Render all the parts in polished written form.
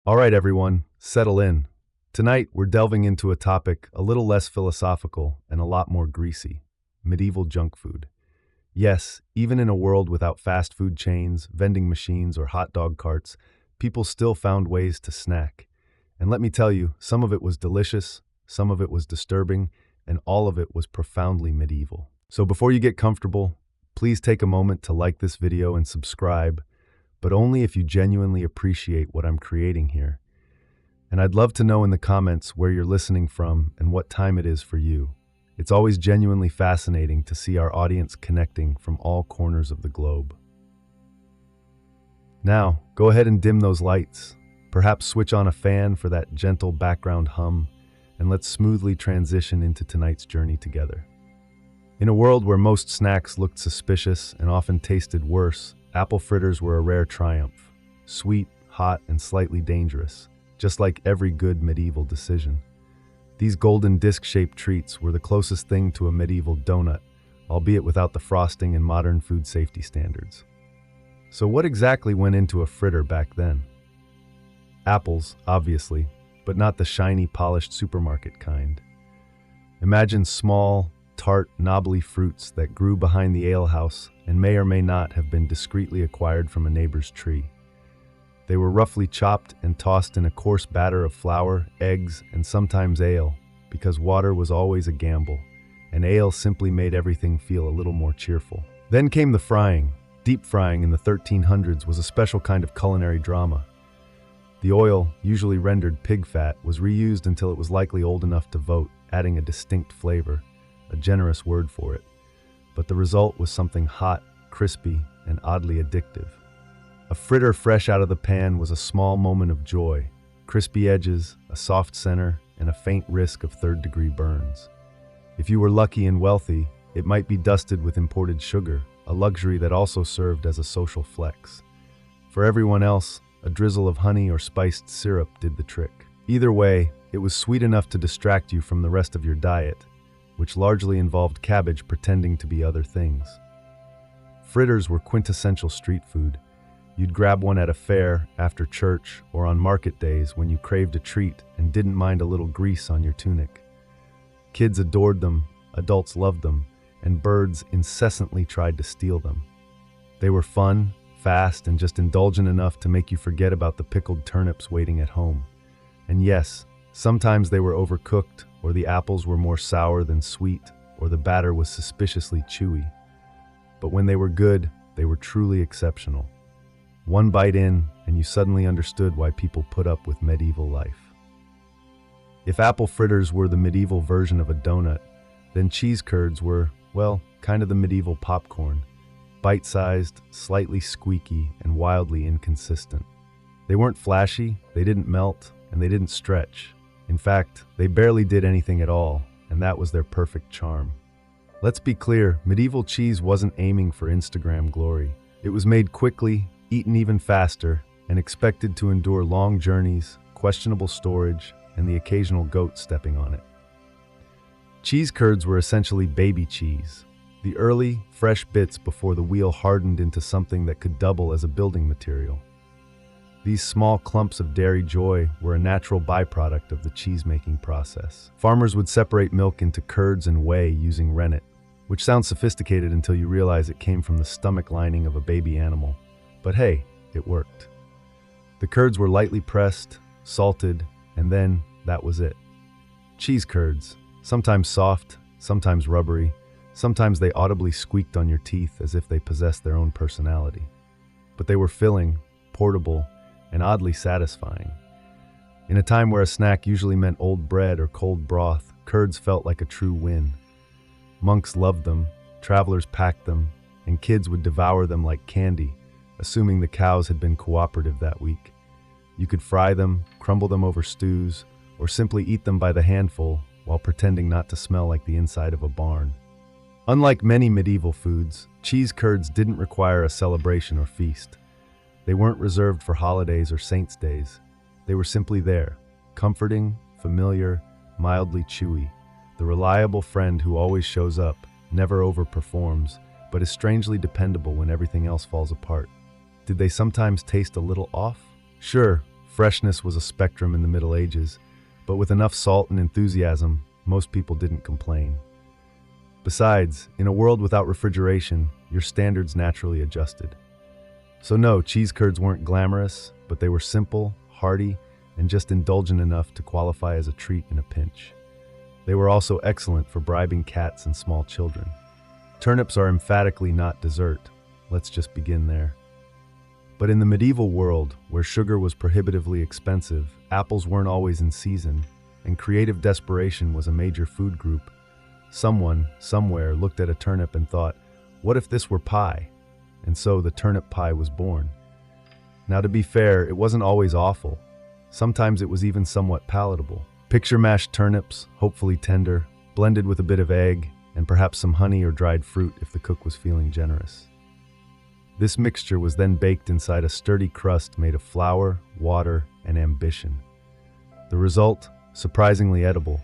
All right, everyone, settle in. Tonight, we're delving into a topic a little less philosophical and a lot more greasy: medieval junk food. Yes, even in a world without fast food chains, vending machines, or hot dog carts, people still found ways to snack. And let me tell you, some of it was delicious, some of it was disturbing, and all of it was profoundly medieval. So before you get comfortable, please take a moment to like this video and subscribe, but only if you genuinely appreciate what I'm creating here. And I'd love to know in the comments where you're listening from and what time it is for you. It's always genuinely fascinating to see our audience connecting from all corners of the globe. Now, go ahead and dim those lights. Perhaps switch on a fan for that gentle background hum, and let's smoothly transition into tonight's journey together. In a world where most snacks looked suspicious and often tasted worse, apple fritters were a rare triumph. Sweet, hot, and slightly dangerous, just like every good medieval decision. These golden disc-shaped treats were the closest thing to a medieval donut, albeit without the frosting and modern food safety standards. So what exactly went into a fritter back then? Apples, obviously, but not the shiny, polished supermarket kind. Imagine small, tart, knobbly fruits that grew behind the alehouse and may or may not have been discreetly acquired from a neighbor's tree. They were roughly chopped and tossed in a coarse batter of flour, eggs, and sometimes ale, because water was always a gamble, and ale simply made everything feel a little more cheerful. Then came the frying. Deep frying in the 1300s was a special kind of culinary drama. The oil, usually rendered pig fat, was reused until it was likely old enough to vote, adding a distinct flavor, a generous word for it. But the result was something hot, crispy, and oddly addictive. A fritter fresh out of the pan was a small moment of joy: crispy edges, a soft center, and a faint risk of third-degree burns. If you were lucky and wealthy, it might be dusted with imported sugar, a luxury that also served as a social flex. For everyone else, a drizzle of honey or spiced syrup did the trick. Either way, it was sweet enough to distract you from the rest of your diet, which largely involved cabbage pretending to be other things. Fritters were quintessential street food. You'd grab one at a fair, after church, or on market days when you craved a treat and didn't mind a little grease on your tunic. Kids adored them, adults loved them, and birds incessantly tried to steal them. They were fun, fast, and just indulgent enough to make you forget about the pickled turnips waiting at home. And yes, sometimes they were overcooked, or the apples were more sour than sweet, or the batter was suspiciously chewy. But when they were good, they were truly exceptional. One bite in, and you suddenly understood why people put up with medieval life. If apple fritters were the medieval version of a donut, then cheese curds were, well, kind of the medieval popcorn. Bite-sized, slightly squeaky, and wildly inconsistent. They weren't flashy, they didn't melt, and they didn't stretch. In fact, they barely did anything at all, and that was their perfect charm. Let's be clear, medieval cheese wasn't aiming for Instagram glory. It was made quickly, eaten even faster, and expected to endure long journeys, questionable storage, and the occasional goat stepping on it. Cheese curds were essentially baby cheese, the early, fresh bits before the wheel hardened into something that could double as a building material. These small clumps of dairy joy were a natural byproduct of the cheese-making process. Farmers would separate milk into curds and whey using rennet, which sounds sophisticated until you realize it came from the stomach lining of a baby animal. But hey, it worked. The curds were lightly pressed, salted, and then that was it. Cheese curds, sometimes soft, sometimes rubbery, sometimes they audibly squeaked on your teeth as if they possessed their own personality. But they were filling, portable, and oddly satisfying. In a time where a snack usually meant old bread or cold broth, curds felt like a true win. Monks loved them, travelers packed them, and kids would devour them like candy, assuming the cows had been cooperative that week. You could fry them, crumble them over stews, or simply eat them by the handful while pretending not to smell like the inside of a barn. Unlike many medieval foods, cheese curds didn't require a celebration or feast. They weren't reserved for holidays or saints' days. They were simply there, comforting, familiar, mildly chewy, the reliable friend who always shows up, never overperforms, but is strangely dependable when everything else falls apart. Did they sometimes taste a little off? Sure, Freshness was a spectrum in the Middle Ages, but with enough salt and enthusiasm, most people didn't complain. Besides, in a world without refrigeration, your standards naturally adjusted. So no, cheese curds weren't glamorous, but they were simple, hearty, and just indulgent enough to qualify as a treat in a pinch. They were also excellent for bribing cats and small children. Turnips are emphatically not dessert. Let's just begin there. But in the medieval world, where sugar was prohibitively expensive, apples weren't always in season, and creative desperation was a major food group. Someone, somewhere, looked at a turnip and thought, what if this were pie? And so the turnip pie was born. Now, to be fair, it wasn't always awful. Sometimes it was even somewhat palatable. Picture mashed turnips, hopefully tender, blended with a bit of egg, and perhaps some honey or dried fruit if the cook was feeling generous. This mixture was then baked inside a sturdy crust made of flour, water, and ambition. The result, surprisingly edible.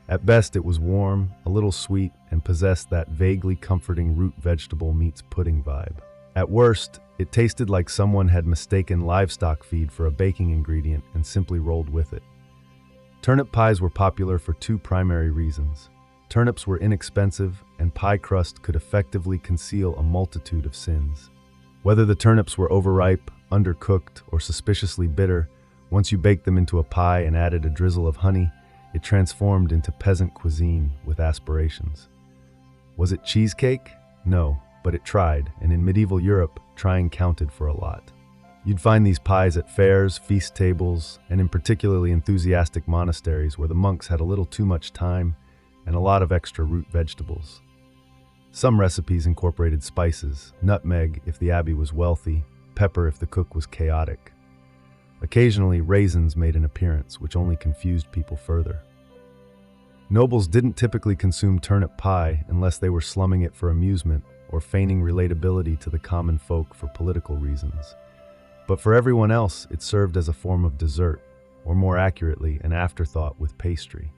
At best, it was warm, a little sweet, and possessed that vaguely comforting root vegetable meets pudding vibe. At worst, it tasted like someone had mistaken livestock feed for a baking ingredient and simply rolled with it. Turnip pies were popular for two primary reasons. Turnips were inexpensive, and pie crust could effectively conceal a multitude of sins. Whether the turnips were overripe, undercooked, or suspiciously bitter, once you baked them into a pie and added a drizzle of honey, it transformed into peasant cuisine with aspirations. Was it cheesecake? No, but it tried, and in medieval Europe, trying counted for a lot. You'd find these pies at fairs, feast tables, and in particularly enthusiastic monasteries where the monks had a little too much time and a lot of extra root vegetables. Some recipes incorporated spices, nutmeg if the abbey was wealthy, pepper if the cook was chaotic. Occasionally, raisins made an appearance, which only confused people further. Nobles didn't typically consume turnip pie unless they were slumming it for amusement or feigning relatability to the common folk for political reasons. But for everyone else, it served as a form of dessert, or more accurately, an afterthought with pastry.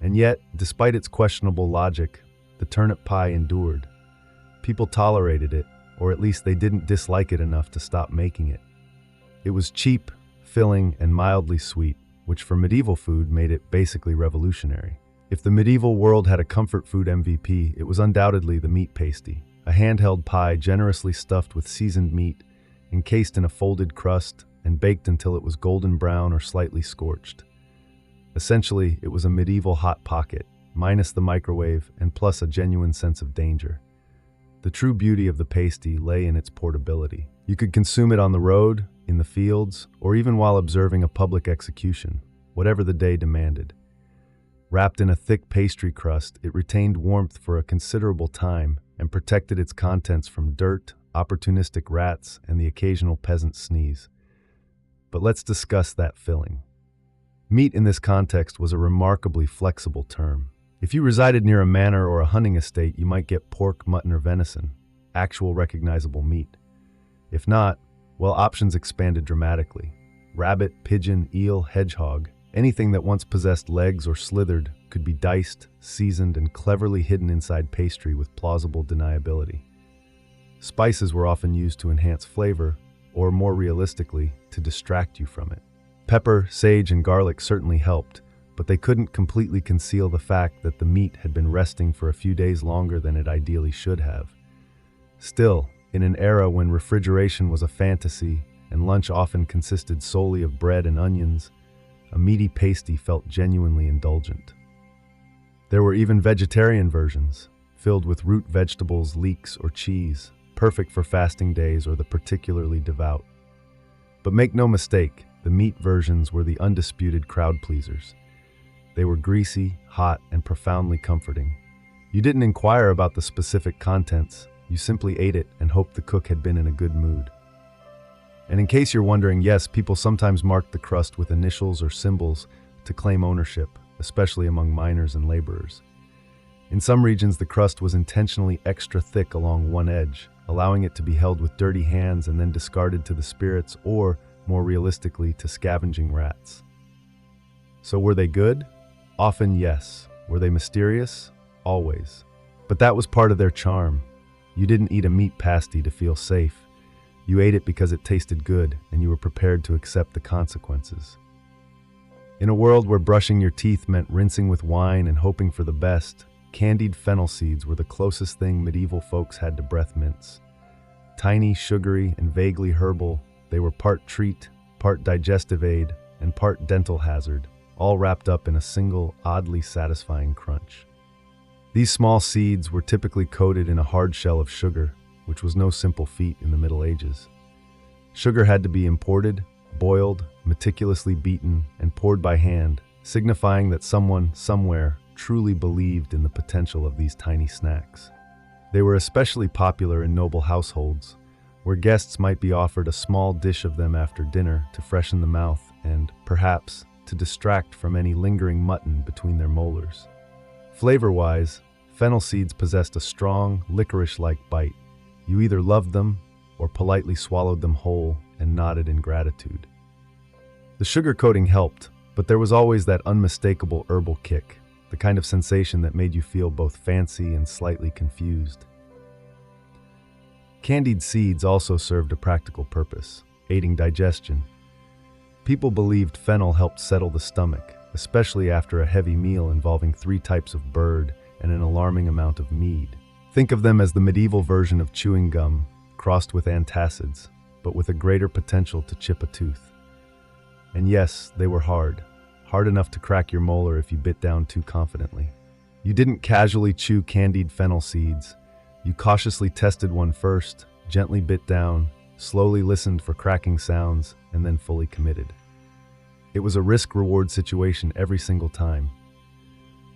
And yet, despite its questionable logic, the turnip pie endured. People tolerated it, or at least they didn't dislike it enough to stop making it. It was cheap, filling, and mildly sweet, which for medieval food made it basically revolutionary. If the medieval world had a comfort food MVP, it was undoubtedly the meat pasty, a handheld pie generously stuffed with seasoned meat, encased in a folded crust, and baked until it was golden brown or slightly scorched. Essentially, it was a medieval hot pocket, minus the microwave and plus a genuine sense of danger. The true beauty of the pasty lay in its portability. You could consume it on the road, in the fields, or even while observing a public execution, whatever the day demanded. Wrapped in a thick pastry crust, it retained warmth for a considerable time and protected its contents from dirt, opportunistic rats, and the occasional peasant sneeze. But let's discuss that filling. Meat in this context was a remarkably flexible term. If you resided near a manor or a hunting estate, you might get pork, mutton, or venison, actual recognizable meat. If not, well, options expanded dramatically. Rabbit, pigeon, eel, hedgehog, anything that once possessed legs or slithered could be diced, seasoned, and cleverly hidden inside pastry with plausible deniability. Spices were often used to enhance flavor, or more realistically, to distract you from it. Pepper, sage, and garlic certainly helped, but they couldn't completely conceal the fact that the meat had been resting for a few days longer than it ideally should have. Still, in an era when refrigeration was a fantasy and lunch often consisted solely of bread and onions, a meaty pasty felt genuinely indulgent. There were even vegetarian versions, filled with root vegetables, leeks, or cheese, perfect for fasting days or the particularly devout. But make no mistake, the meat versions were the undisputed crowd pleasers. They were greasy, hot, and profoundly comforting. You didn't inquire about the specific contents, you simply ate it and hoped the cook had been in a good mood. And in case you're wondering, yes, people sometimes marked the crust with initials or symbols to claim ownership, especially among miners and laborers. In some regions, the crust was intentionally extra thick along one edge, allowing it to be held with dirty hands and then discarded to the spirits or, more realistically, to scavenging rats. So were they good? Often yes. Were they mysterious? Always. But that was part of their charm. You didn't eat a meat pasty to feel safe. You ate it because it tasted good, and you were prepared to accept the consequences. In a world where brushing your teeth meant rinsing with wine and hoping for the best, candied fennel seeds were the closest thing medieval folks had to breath mints. Tiny, sugary, and vaguely herbal, they were part treat, part digestive aid, and part dental hazard, all wrapped up in a single, oddly satisfying crunch. These small seeds were typically coated in a hard shell of sugar, which was no simple feat in the Middle Ages. Sugar had to be imported, boiled, meticulously beaten, and poured by hand, signifying that someone, somewhere, truly believed in the potential of these tiny snacks. They were especially popular in noble households, where guests might be offered a small dish of them after dinner to freshen the mouth and, perhaps, to distract from any lingering mutton between their molars. Flavor-wise, fennel seeds possessed a strong, licorice-like bite. You either loved them or politely swallowed them whole and nodded in gratitude. The sugar coating helped, but there was always that unmistakable herbal kick, the kind of sensation that made you feel both fancy and slightly confused. Candied seeds also served a practical purpose, aiding digestion. People believed fennel helped settle the stomach, especially after a heavy meal involving 3 types of bird and an alarming amount of mead. Think of them as the medieval version of chewing gum, crossed with antacids, but with a greater potential to chip a tooth. And yes, they were hard enough to crack your molar if you bit down too confidently. You didn't casually chew candied fennel seeds. You cautiously tested one first, gently bit down, slowly listened for cracking sounds, and then fully committed. It was a risk-reward situation every single time.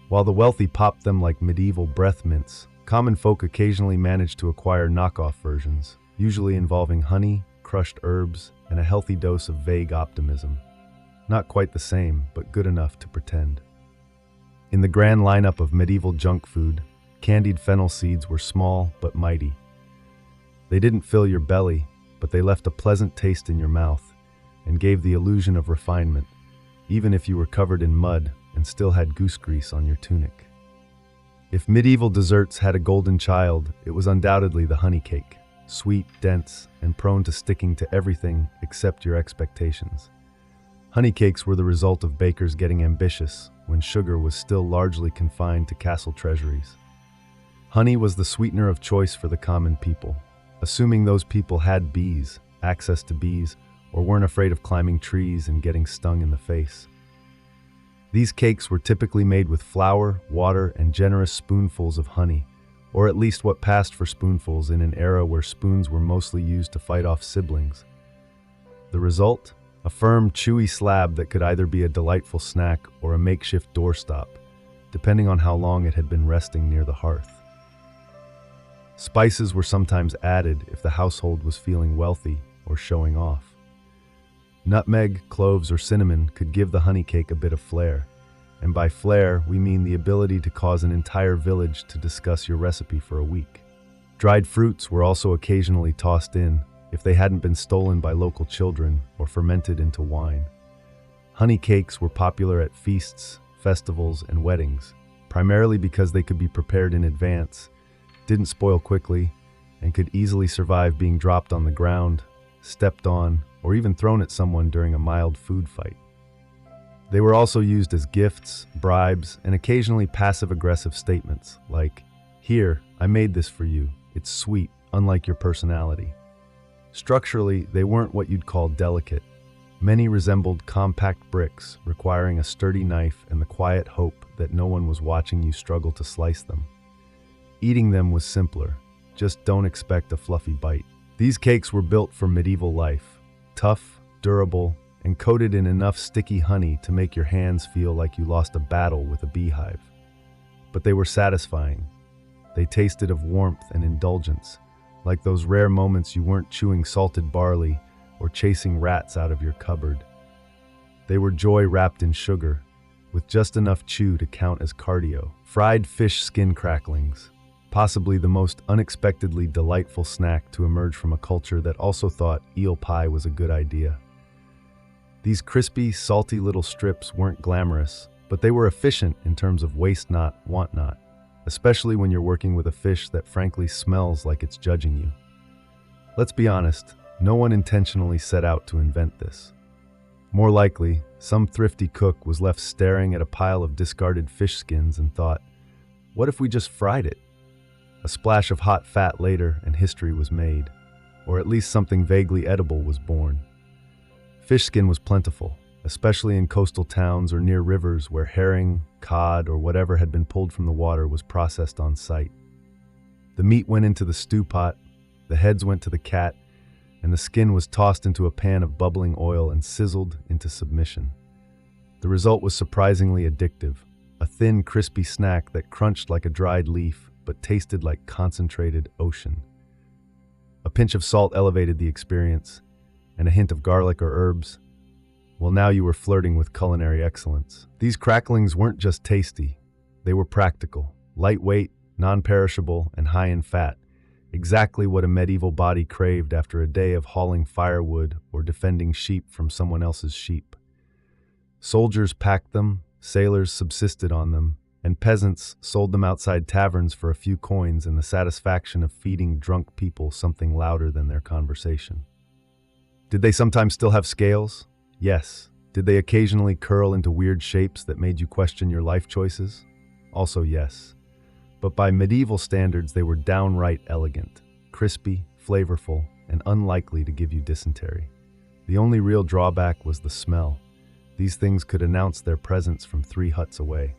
While the wealthy popped them like medieval breath mints, common folk occasionally managed to acquire knockoff versions, usually involving honey, crushed herbs, and a healthy dose of vague optimism. Not quite the same, but good enough to pretend. In the grand lineup of medieval junk food, candied fennel seeds were small but mighty. They didn't fill your belly, but they left a pleasant taste in your mouth and gave the illusion of refinement, even if you were covered in mud and still had goose grease on your tunic. If medieval desserts had a golden child, it was undoubtedly the honey cake, sweet, dense, and prone to sticking to everything except your expectations. Honey cakes were the result of bakers getting ambitious when sugar was still largely confined to castle treasuries. Honey was the sweetener of choice for the common people, assuming those people had bees, access to bees, or weren't afraid of climbing trees and getting stung in the face. These cakes were typically made with flour, water, and generous spoonfuls of honey, or at least what passed for spoonfuls in an era where spoons were mostly used to fight off siblings. The result? A firm, chewy slab that could either be a delightful snack or a makeshift doorstop, depending on how long it had been resting near the hearth. Spices were sometimes added if the household was feeling wealthy or showing off. Nutmeg, cloves, or cinnamon could give the honey cake a bit of flair, and by flair we mean the ability to cause an entire village to discuss your recipe for a week. Dried fruits were also occasionally tossed in, if they hadn't been stolen by local children or fermented into wine. Honey cakes were popular at feasts, festivals, and weddings, primarily because they could be prepared in advance, didn't spoil quickly, and could easily survive being dropped on the ground, stepped on, or even thrown at someone during a mild food fight. They were also used as gifts, bribes, and occasionally passive-aggressive statements like, "Here, I made this for you. It's sweet, unlike your personality." Structurally, they weren't what you'd call delicate. Many resembled compact bricks, requiring a sturdy knife and the quiet hope that no one was watching you struggle to slice them. Eating them was simpler. Just don't expect a fluffy bite. These cakes were built for medieval life, tough, durable, and coated in enough sticky honey to make your hands feel like you lost a battle with a beehive. But they were satisfying. They tasted of warmth and indulgence, like those rare moments you weren't chewing salted barley or chasing rats out of your cupboard. They were joy wrapped in sugar, with just enough chew to count as cardio. Fried fish skin cracklings, possibly the most unexpectedly delightful snack to emerge from a culture that also thought eel pie was a good idea. These crispy, salty little strips weren't glamorous, but they were efficient in terms of waste not, want not, especially when you're working with a fish that frankly smells like it's judging you. Let's be honest, No one intentionally set out to invent this. More likely, some thrifty cook was left staring at a pile of discarded fish skins and thought, what if we just fried it? A splash of hot fat later and history was made, or at least something vaguely edible was born. Fish skin was plentiful, especially in coastal towns or near rivers where herring, cod, or whatever had been pulled from the water was processed on site. The meat went into the stew pot, the heads went to the cat, and the skin was tossed into a pan of bubbling oil and sizzled into submission. The result was surprisingly addictive, a thin, crispy snack that crunched like a dried leaf but tasted like concentrated ocean. A pinch of salt elevated the experience, and a hint of garlic or herbs. Well, now you were flirting with culinary excellence. These cracklings weren't just tasty, they were practical, lightweight, non-perishable, and high in fat. Exactly what a medieval body craved after a day of hauling firewood or defending sheep from someone else's sheep. Soldiers packed them, sailors subsisted on them, and peasants sold them outside taverns for a few coins and the satisfaction of feeding drunk people something louder than their conversation. Did they sometimes still have scales? Yes. Did they occasionally curl into weird shapes that made you question your life choices? Also yes. But by medieval standards, they were downright elegant, crispy, flavorful, and unlikely to give you dysentery. The only real drawback was the smell. These things could announce their presence from 3 huts away.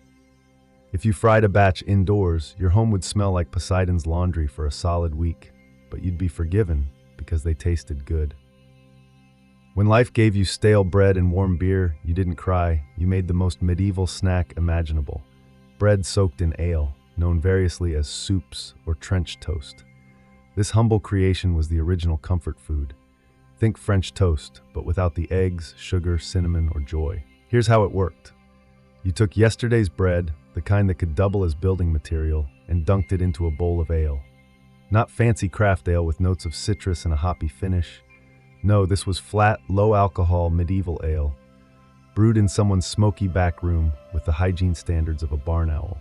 If you fried a batch indoors, your home would smell like Poseidon's laundry for a solid week, but you'd be forgiven because they tasted good. When life gave you stale bread and warm beer, you didn't cry. You made the most medieval snack imaginable. Bread soaked in ale, known variously as soups or trench toast. This humble creation was the original comfort food. Think French toast, but without the eggs, sugar, cinnamon, or joy. Here's how it worked. You took yesterday's bread, the kind that could double as building material, and dunked it into a bowl of ale. Not fancy craft ale with notes of citrus and a hoppy finish. No, this was flat, low-alcohol medieval ale, brewed in someone's smoky back room with the hygiene standards of a barn owl.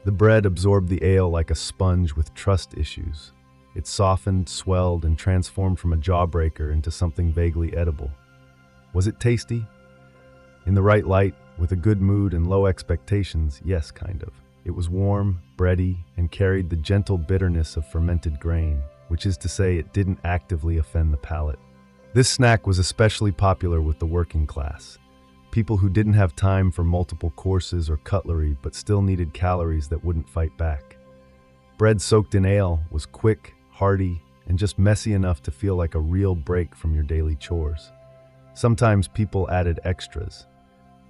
The bread absorbed the ale like a sponge with trust issues. It softened, swelled, and transformed from a jawbreaker into something vaguely edible. Was it tasty? In the right light, with a good mood and low expectations, yes, kind of. It was warm, bready, and carried the gentle bitterness of fermented grain, which is to say it didn't actively offend the palate. This snack was especially popular with the working class. People who didn't have time for multiple courses or cutlery but still needed calories that wouldn't fight back. Bread soaked in ale was quick, hearty, and just messy enough to feel like a real break from your daily chores. Sometimes people added extras.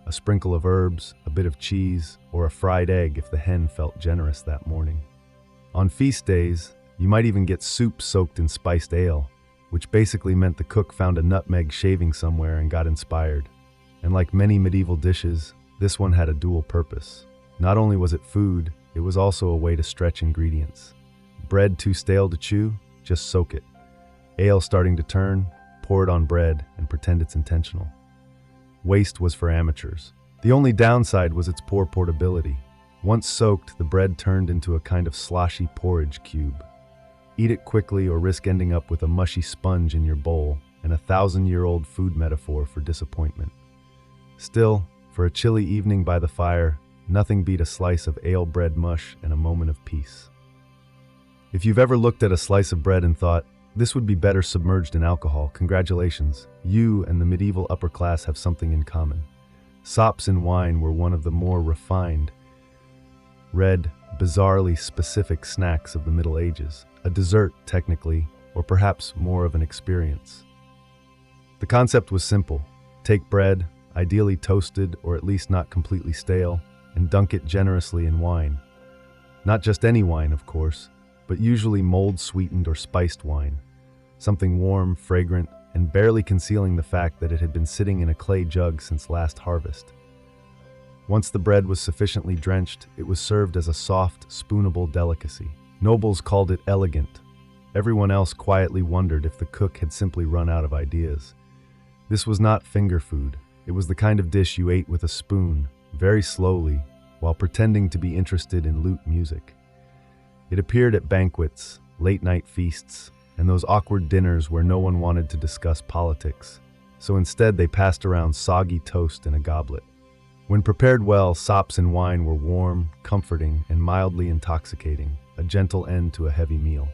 A sprinkle of herbs, a bit of cheese, or a fried egg if the hen felt generous that morning. On feast days, you might even get soup soaked in spiced ale, which basically meant the cook found a nutmeg shaving somewhere and got inspired. And like many medieval dishes, this one had a dual purpose. Not only was it food, it was also a way to stretch ingredients. Bread too stale to chew? Just soak it. Ale starting to turn? Pour it on bread and pretend it's intentional. Waste was for amateurs. The only downside was its poor portability. Once soaked, the bread turned into a kind of sloshy porridge cube. Eat it quickly or risk ending up with a mushy sponge in your bowl and a 1,000-year-old food metaphor for disappointment. Still, for a chilly evening by the fire, nothing beat a slice of ale bread mush and a moment of peace. If you've ever looked at a slice of bread and thought, this would be better submerged in alcohol, congratulations. You and the medieval upper class have something in common. Sops and wine were one of the more refined, red, bizarrely specific snacks of the Middle Ages. A dessert, technically, or perhaps more of an experience. The concept was simple. Take bread, ideally toasted or at least not completely stale, and dunk it generously in wine. Not just any wine, of course, but usually mold-sweetened or spiced wine. Something warm, fragrant, and barely concealing the fact that it had been sitting in a clay jug since last harvest. Once the bread was sufficiently drenched, it was served as a soft, spoonable delicacy. Nobles called it elegant. Everyone else quietly wondered if the cook had simply run out of ideas. This was not finger food. It was the kind of dish you ate with a spoon, very slowly, while pretending to be interested in lute music. It appeared at banquets, late-night feasts, and those awkward dinners where no one wanted to discuss politics. So instead, they passed around soggy toast in a goblet. When prepared well, sops and wine were warm, comforting, and mildly intoxicating, a gentle end to a heavy meal.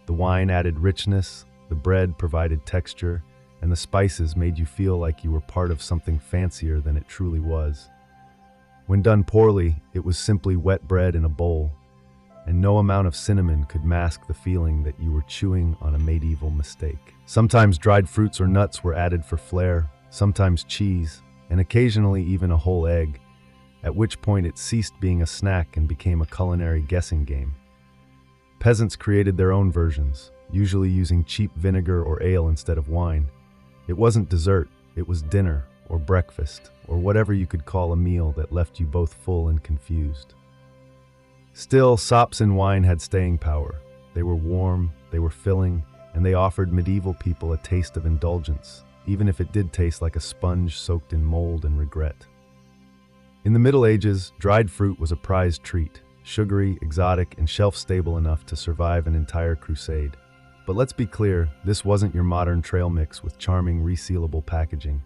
The wine added richness, the bread provided texture, and the spices made you feel like you were part of something fancier than it truly was. When done poorly, it was simply wet bread in a bowl, and no amount of cinnamon could mask the feeling that you were chewing on a medieval mistake. Sometimes dried fruits or nuts were added for flair, sometimes cheese, and occasionally even a whole egg, at which point it ceased being a snack and became a culinary guessing game. Peasants created their own versions, usually using cheap vinegar or ale instead of wine. It wasn't dessert, it was dinner, or breakfast, or whatever you could call a meal that left you both full and confused. Still, sops and wine had staying power. They were warm, they were filling, and they offered medieval people a taste of indulgence, even if it did taste like a sponge soaked in mold and regret. In the Middle Ages, dried fruit was a prized treat, sugary, exotic, and shelf-stable enough to survive an entire crusade. But let's be clear, this wasn't your modern trail mix with charming, resealable packaging.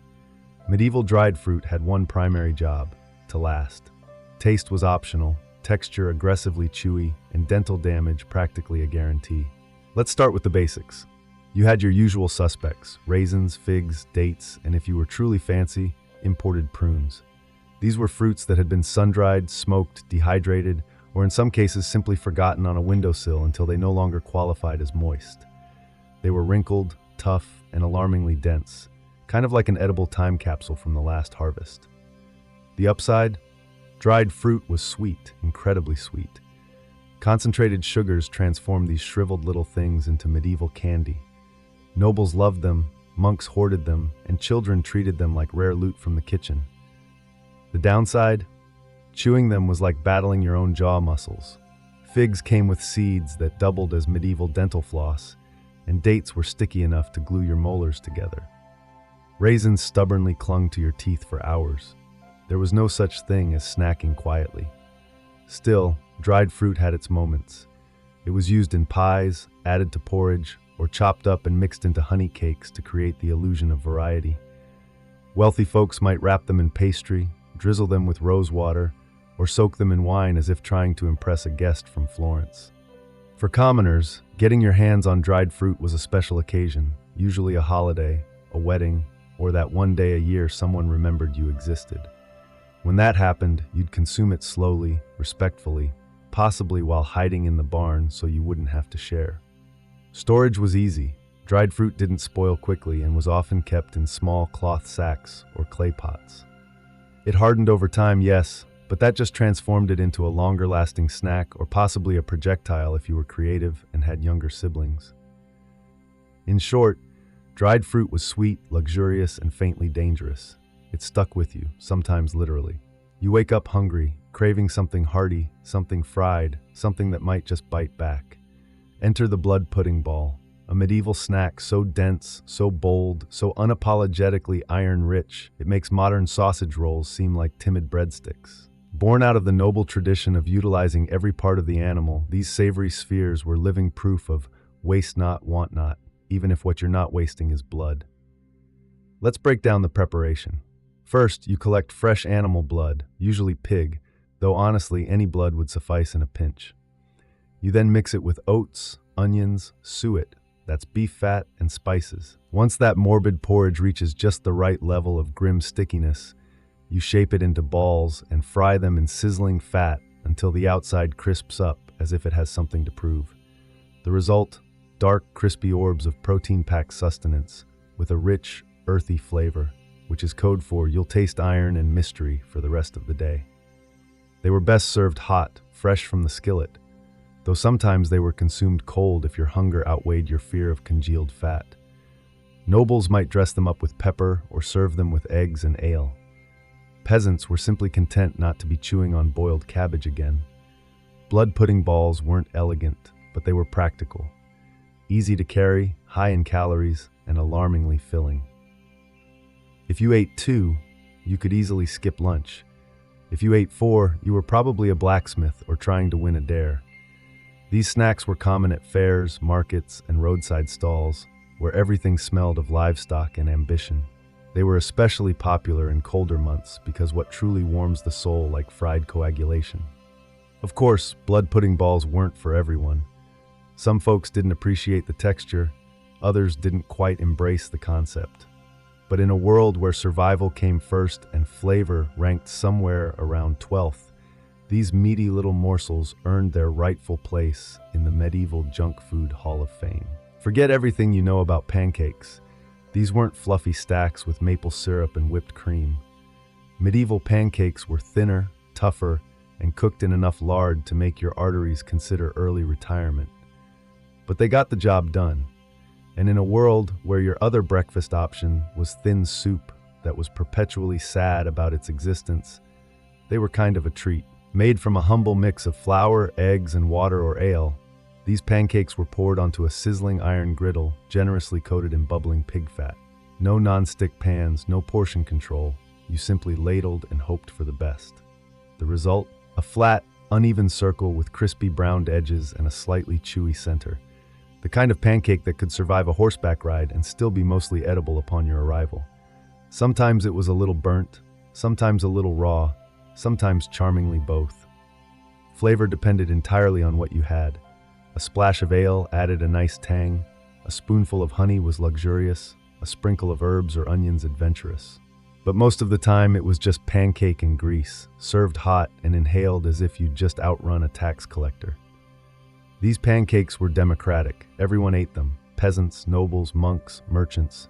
Medieval dried fruit had one primary job: to last. Taste was optional, texture aggressively chewy, and dental damage practically a guarantee. Let's start with the basics. You had your usual suspects: raisins, figs, dates, and if you were truly fancy, imported prunes. These were fruits that had been sun-dried, smoked, dehydrated, or in some cases simply forgotten on a windowsill until they no longer qualified as moist. They were wrinkled, tough, and alarmingly dense, kind of like an edible time capsule from the last harvest. The upside? Dried fruit was sweet, incredibly sweet. Concentrated sugars transformed these shriveled little things into medieval candy. Nobles loved them, monks hoarded them, and children treated them like rare loot from the kitchen. The downside? Chewing them was like battling your own jaw muscles. Figs came with seeds that doubled as medieval dental floss, and dates were sticky enough to glue your molars together. Raisins stubbornly clung to your teeth for hours. There was no such thing as snacking quietly. Still, dried fruit had its moments. It was used in pies, added to porridge, or chopped up and mixed into honey cakes to create the illusion of variety. Wealthy folks might wrap them in pastry, drizzle them with rose water, or soak them in wine as if trying to impress a guest from Florence. For commoners, getting your hands on dried fruit was a special occasion, usually a holiday, a wedding, or that one day a year someone remembered you existed. When that happened, you'd consume it slowly, respectfully, possibly while hiding in the barn so you wouldn't have to share. Storage was easy. Dried fruit didn't spoil quickly and was often kept in small cloth sacks or clay pots. It hardened over time, yes, but that just transformed it into a longer-lasting snack or possibly a projectile if you were creative and had younger siblings. In short, dried fruit was sweet, luxurious, and faintly dangerous. It stuck with you, sometimes literally. You wake up hungry, craving something hearty, something fried, something that might just bite back. Enter the blood pudding ball, a medieval snack so dense, so bold, so unapologetically iron-rich, it makes modern sausage rolls seem like timid breadsticks. Born out of the noble tradition of utilizing every part of the animal, these savory spheres were living proof of waste not, want not, even if what you're not wasting is blood. Let's break down the preparation. First, you collect fresh animal blood, usually pig, though honestly any blood would suffice in a pinch. You then mix it with oats, onions, suet, that's beef fat, and spices. Once that morbid porridge reaches just the right level of grim stickiness, you shape it into balls and fry them in sizzling fat until the outside crisps up as if it has something to prove. The result? Dark, crispy orbs of protein-packed sustenance with a rich, earthy flavor, which is code for you'll taste iron and mystery for the rest of the day. They were best served hot, fresh from the skillet, though sometimes they were consumed cold if your hunger outweighed your fear of congealed fat. Nobles might dress them up with pepper or serve them with eggs and ale. Peasants were simply content not to be chewing on boiled cabbage again. Blood pudding balls weren't elegant, but they were practical. Easy to carry, high in calories, and alarmingly filling. If you ate 2, you could easily skip lunch. If you ate 4, you were probably a blacksmith or trying to win a dare. These snacks were common at fairs, markets, and roadside stalls, where everything smelled of livestock and ambition. They were especially popular in colder months because what truly warms the soul like fried coagulation. Of course, blood pudding balls weren't for everyone. Some folks didn't appreciate the texture, others didn't quite embrace the concept. But in a world where survival came first and flavor ranked somewhere around 12th, these meaty little morsels earned their rightful place in the medieval junk food hall of fame. Forget everything you know about pancakes. These weren't fluffy stacks with maple syrup and whipped cream. Medieval pancakes were thinner, tougher, and cooked in enough lard to make your arteries consider early retirement. But they got the job done. And in a world where your other breakfast option was thin soup that was perpetually sad about its existence, they were kind of a treat. Made from a humble mix of flour, eggs, and water or ale, these pancakes were poured onto a sizzling iron griddle, generously coated in bubbling pig fat. No non-stick pans, no portion control. You simply ladled and hoped for the best. The result? A flat, uneven circle with crispy browned edges and a slightly chewy center. The kind of pancake that could survive a horseback ride and still be mostly edible upon your arrival. Sometimes it was a little burnt, sometimes a little raw, sometimes charmingly both. Flavor depended entirely on what you had. A splash of ale added a nice tang, a spoonful of honey was luxurious, a sprinkle of herbs or onions adventurous. But most of the time it was just pancake and grease, served hot and inhaled as if you'd just outrun a tax collector. These pancakes were democratic. Everyone ate them. Peasants, nobles, monks, merchants.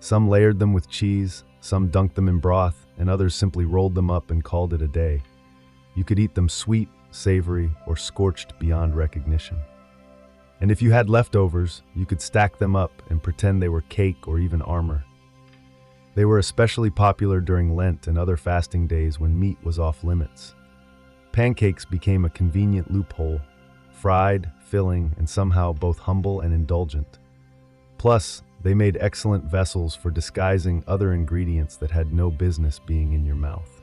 Some layered them with cheese, some dunked them in broth, and others simply rolled them up and called it a day. You could eat them sweet, savory, or scorched beyond recognition. And if you had leftovers, you could stack them up and pretend they were cake or even armor. They were especially popular during Lent and other fasting days when meat was off limits. Pancakes became a convenient loophole, fried, filling, and somehow both humble and indulgent. Plus, they made excellent vessels for disguising other ingredients that had no business being in your mouth.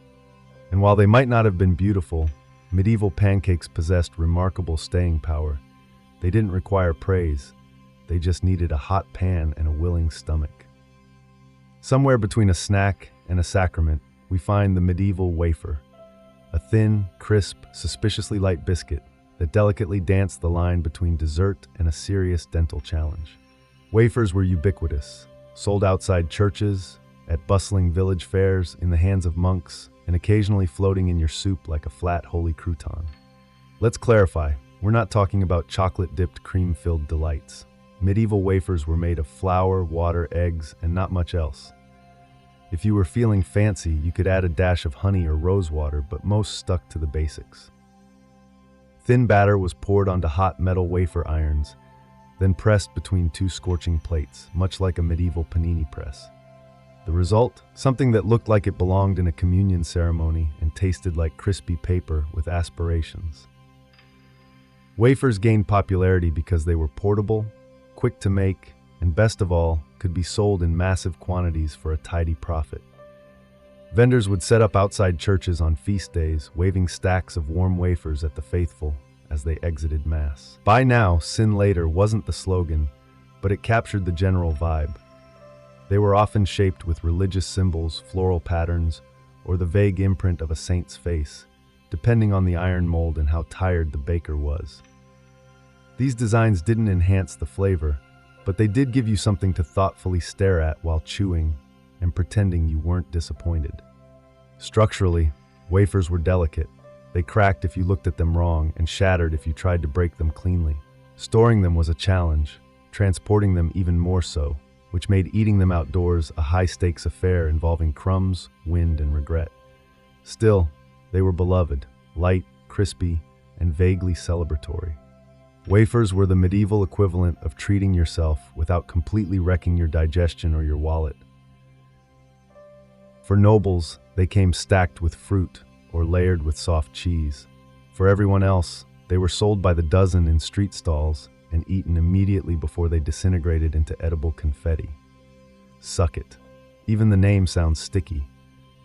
And while they might not have been beautiful, medieval pancakes possessed remarkable staying power. They didn't require praise. They just needed a hot pan and a willing stomach. Somewhere between a snack and a sacrament, we find the medieval wafer, a thin, crisp, suspiciously light biscuit that delicately danced the line between dessert and a serious dental challenge. Wafers were ubiquitous, sold outside churches, at bustling village fairs, in the hands of monks, and occasionally floating in your soup like a flat holy crouton. Let's clarify, we're not talking about chocolate-dipped, cream-filled delights. Medieval wafers were made of flour, water, eggs, and not much else. If you were feeling fancy, you could add a dash of honey or rose water, but most stuck to the basics. Thin batter was poured onto hot metal wafer irons, then pressed between two scorching plates, much like a medieval panini press. The result? Something that looked like it belonged in a communion ceremony and tasted like crispy paper with aspirations. Wafers gained popularity because they were portable, quick to make, and best of all, could be sold in massive quantities for a tidy profit. Vendors would set up outside churches on feast days, waving stacks of warm wafers at the faithful as they exited Mass. Buy now, sin later wasn't the slogan, but it captured the general vibe. They were often shaped with religious symbols, floral patterns, or the vague imprint of a saint's face, depending on the iron mold and how tired the baker was. These designs didn't enhance the flavor, but they did give you something to thoughtfully stare at while chewing and pretending you weren't disappointed. Structurally, wafers were delicate. They cracked if you looked at them wrong and shattered if you tried to break them cleanly. Storing them was a challenge, transporting them even more so, which made eating them outdoors a high-stakes affair involving crumbs, wind, and regret. Still, they were beloved, light, crispy, and vaguely celebratory. Wafers were the medieval equivalent of treating yourself without completely wrecking your digestion or your wallet. For nobles, they came stacked with fruit or layered with soft cheese. For everyone else, they were sold by the dozen in street stalls and eaten immediately before they disintegrated into edible confetti. Suck it. Even the name sounds sticky.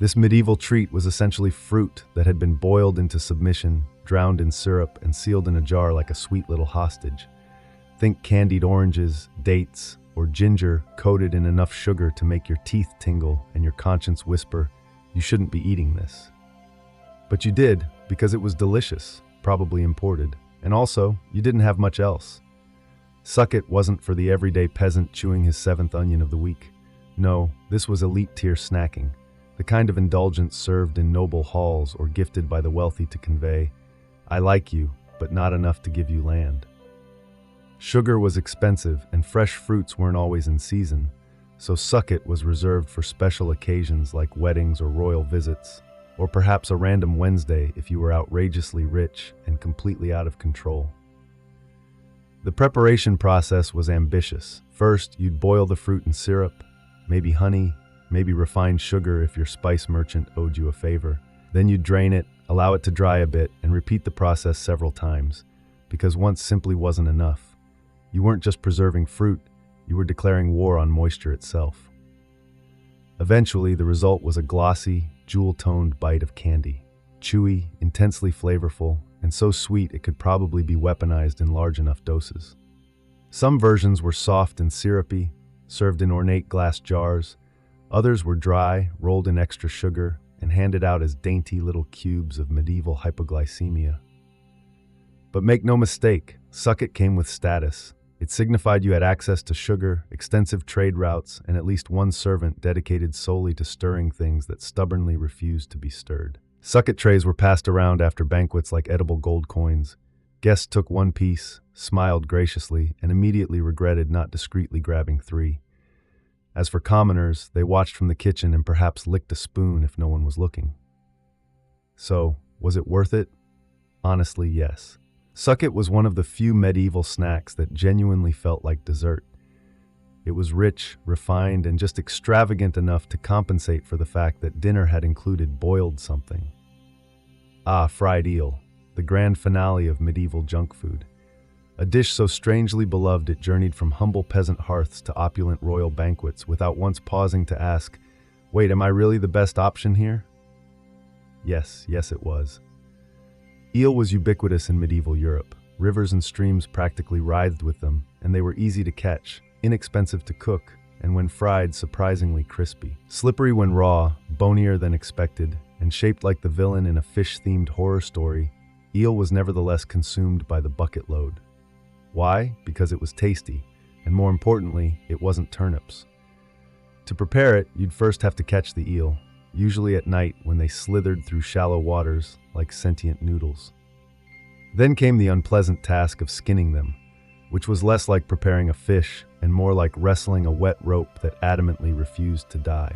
This medieval treat was essentially fruit that had been boiled into submission, drowned in syrup, and sealed in a jar like a sweet little hostage. Think candied oranges, dates, or ginger coated in enough sugar to make your teeth tingle and your conscience whisper, "You shouldn't be eating this." But you did, because it was delicious, probably imported, and also, you didn't have much else. Sucket wasn't for the everyday peasant chewing his seventh onion of the week. No, this was elite-tier snacking, the kind of indulgence served in noble halls or gifted by the wealthy to convey, "I like you, but not enough to give you land." Sugar was expensive, and fresh fruits weren't always in season, so sucket was reserved for special occasions like weddings or royal visits, or perhaps a random Wednesday if you were outrageously rich and completely out of control. The preparation process was ambitious. First, you'd boil the fruit in syrup, maybe honey, maybe refined sugar if your spice merchant owed you a favor. Then you'd drain it, allow it to dry a bit, and repeat the process several times, because once simply wasn't enough. You weren't just preserving fruit, you were declaring war on moisture itself. Eventually, the result was a glossy, jewel-toned bite of candy. Chewy, intensely flavorful, and so sweet it could probably be weaponized in large enough doses. Some versions were soft and syrupy, served in ornate glass jars. Others were dry, rolled in extra sugar, and handed out as dainty little cubes of medieval hypoglycemia. But make no mistake, sucket came with status. It signified you had access to sugar, extensive trade routes, and at least one servant dedicated solely to stirring things that stubbornly refused to be stirred. Sucket trays were passed around after banquets like edible gold coins. Guests took one piece, smiled graciously, and immediately regretted not discreetly grabbing three. As for commoners, they watched from the kitchen and perhaps licked a spoon if no one was looking. So, was it worth it? Honestly, yes. Sucket was one of the few medieval snacks that genuinely felt like dessert. It was rich, refined, and just extravagant enough to compensate for the fact that dinner had included boiled something. Ah, fried eel, the grand finale of medieval junk food. A dish so strangely beloved it journeyed from humble peasant hearths to opulent royal banquets without once pausing to ask, "Wait, am I really the best option here?" Yes, it was. Eel was ubiquitous in medieval Europe. Rivers and streams practically writhed with them, and they were easy to catch, inexpensive to cook, and when fried, surprisingly crispy. Slippery when raw, bonier than expected, and shaped like the villain in a fish-themed horror story, eel was nevertheless consumed by the bucket load. Why? Because it was tasty, and more importantly, it wasn't turnips. To prepare it, you'd first have to catch the eel, usually at night when they slithered through shallow waters like sentient noodles. Then came the unpleasant task of skinning them, which was less like preparing a fish and more like wrestling a wet rope that adamantly refused to die.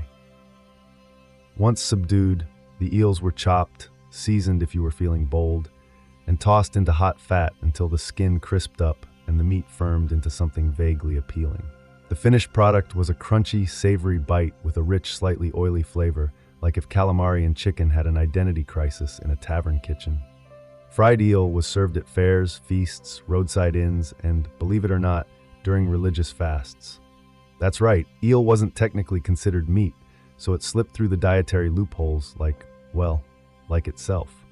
Once subdued, the eels were chopped, seasoned if you were feeling bold, and tossed into hot fat until the skin crisped up and the meat firmed into something vaguely appealing. The finished product was a crunchy, savory bite with a rich, slightly oily flavor, like if calamari and chicken had an identity crisis in a tavern kitchen. Fried eel was served at fairs, feasts, roadside inns, and, believe it or not, during religious fasts. That's right, eel wasn't technically considered meat, so it slipped through the dietary loopholes like itself.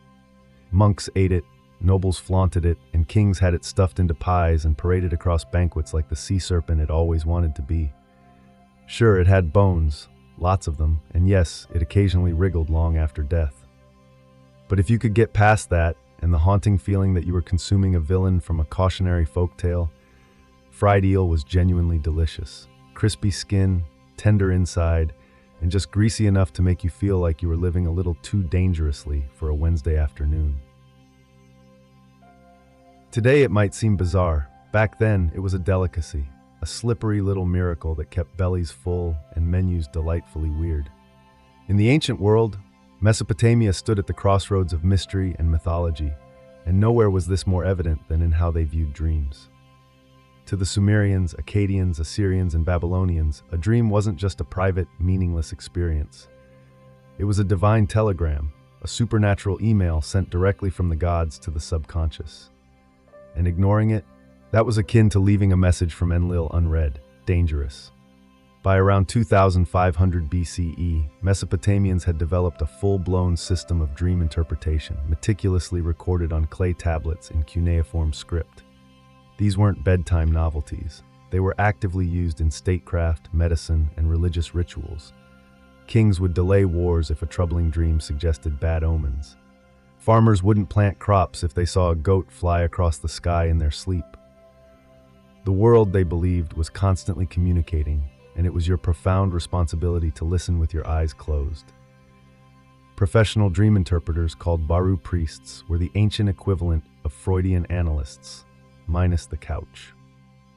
Monks ate it, nobles flaunted it, and kings had it stuffed into pies and paraded across banquets like the sea serpent it always wanted to be. Sure, it had bones, lots of them, and yes, it occasionally wriggled long after death. But if you could get past that, and the haunting feeling that you were consuming a villain from a cautionary folktale, fried eel was genuinely delicious. Crispy skin, tender inside, and just greasy enough to make you feel like you were living a little too dangerously for a Wednesday afternoon. Today it might seem bizarre. Back then, it was a delicacy, a slippery little miracle that kept bellies full and menus delightfully weird. In the ancient world, Mesopotamia stood at the crossroads of mystery and mythology, and nowhere was this more evident than in how they viewed dreams. To the Sumerians, Akkadians, Assyrians, and Babylonians, a dream wasn't just a private, meaningless experience. It was a divine telegram, a supernatural email sent directly from the gods to the subconscious. And ignoring it, that was akin to leaving a message from Enlil unread, dangerous. By around 2500 BCE, Mesopotamians had developed a full-blown system of dream interpretation, meticulously recorded on clay tablets in cuneiform script. These weren't bedtime novelties. They were actively used in statecraft, medicine, and religious rituals. Kings would delay wars if a troubling dream suggested bad omens. Farmers wouldn't plant crops if they saw a goat fly across the sky in their sleep. The world, they believed, was constantly communicating, and it was your profound responsibility to listen with your eyes closed. Professional dream interpreters, called Baru priests, were the ancient equivalent of Freudian analysts, minus the couch.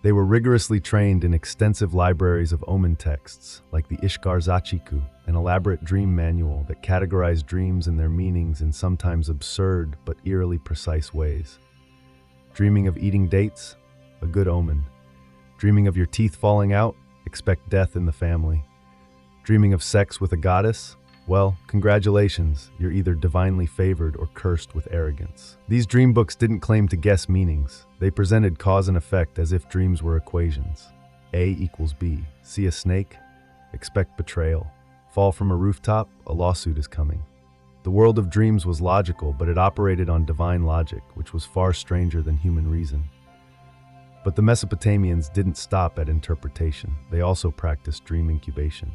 They were rigorously trained in extensive libraries of omen texts, like the Ishkar Zachiku, an elaborate dream manual that categorized dreams and their meanings in sometimes absurd but eerily precise ways. Dreaming of eating dates? A good omen. Dreaming of your teeth falling out? Expect death in the family. Dreaming of sex with a goddess? Well, congratulations, you're either divinely favored or cursed with arrogance. These dream books didn't claim to guess meanings. They presented cause and effect as if dreams were equations. A equals B. See a snake? Expect betrayal. Fall from a rooftop? A lawsuit is coming. The world of dreams was logical, but it operated on divine logic, which was far stranger than human reason. But the Mesopotamians didn't stop at interpretation. They also practiced dream incubation.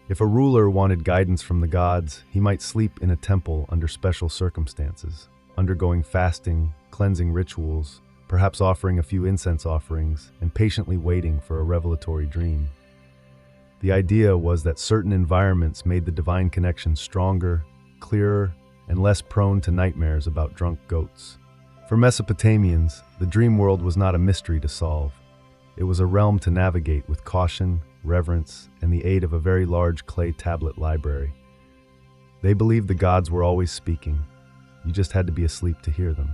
If a ruler wanted guidance from the gods, he might sleep in a temple under special circumstances, undergoing fasting, cleansing rituals, perhaps offering a few incense offerings, and patiently waiting for a revelatory dream. The idea was that certain environments made the divine connection stronger, clearer, and less prone to nightmares about drunk goats. For Mesopotamians, the dream world was not a mystery to solve. It was a realm to navigate with caution, reverence, and the aid of a very large clay tablet library. They believed the gods were always speaking. You just had to be asleep to hear them.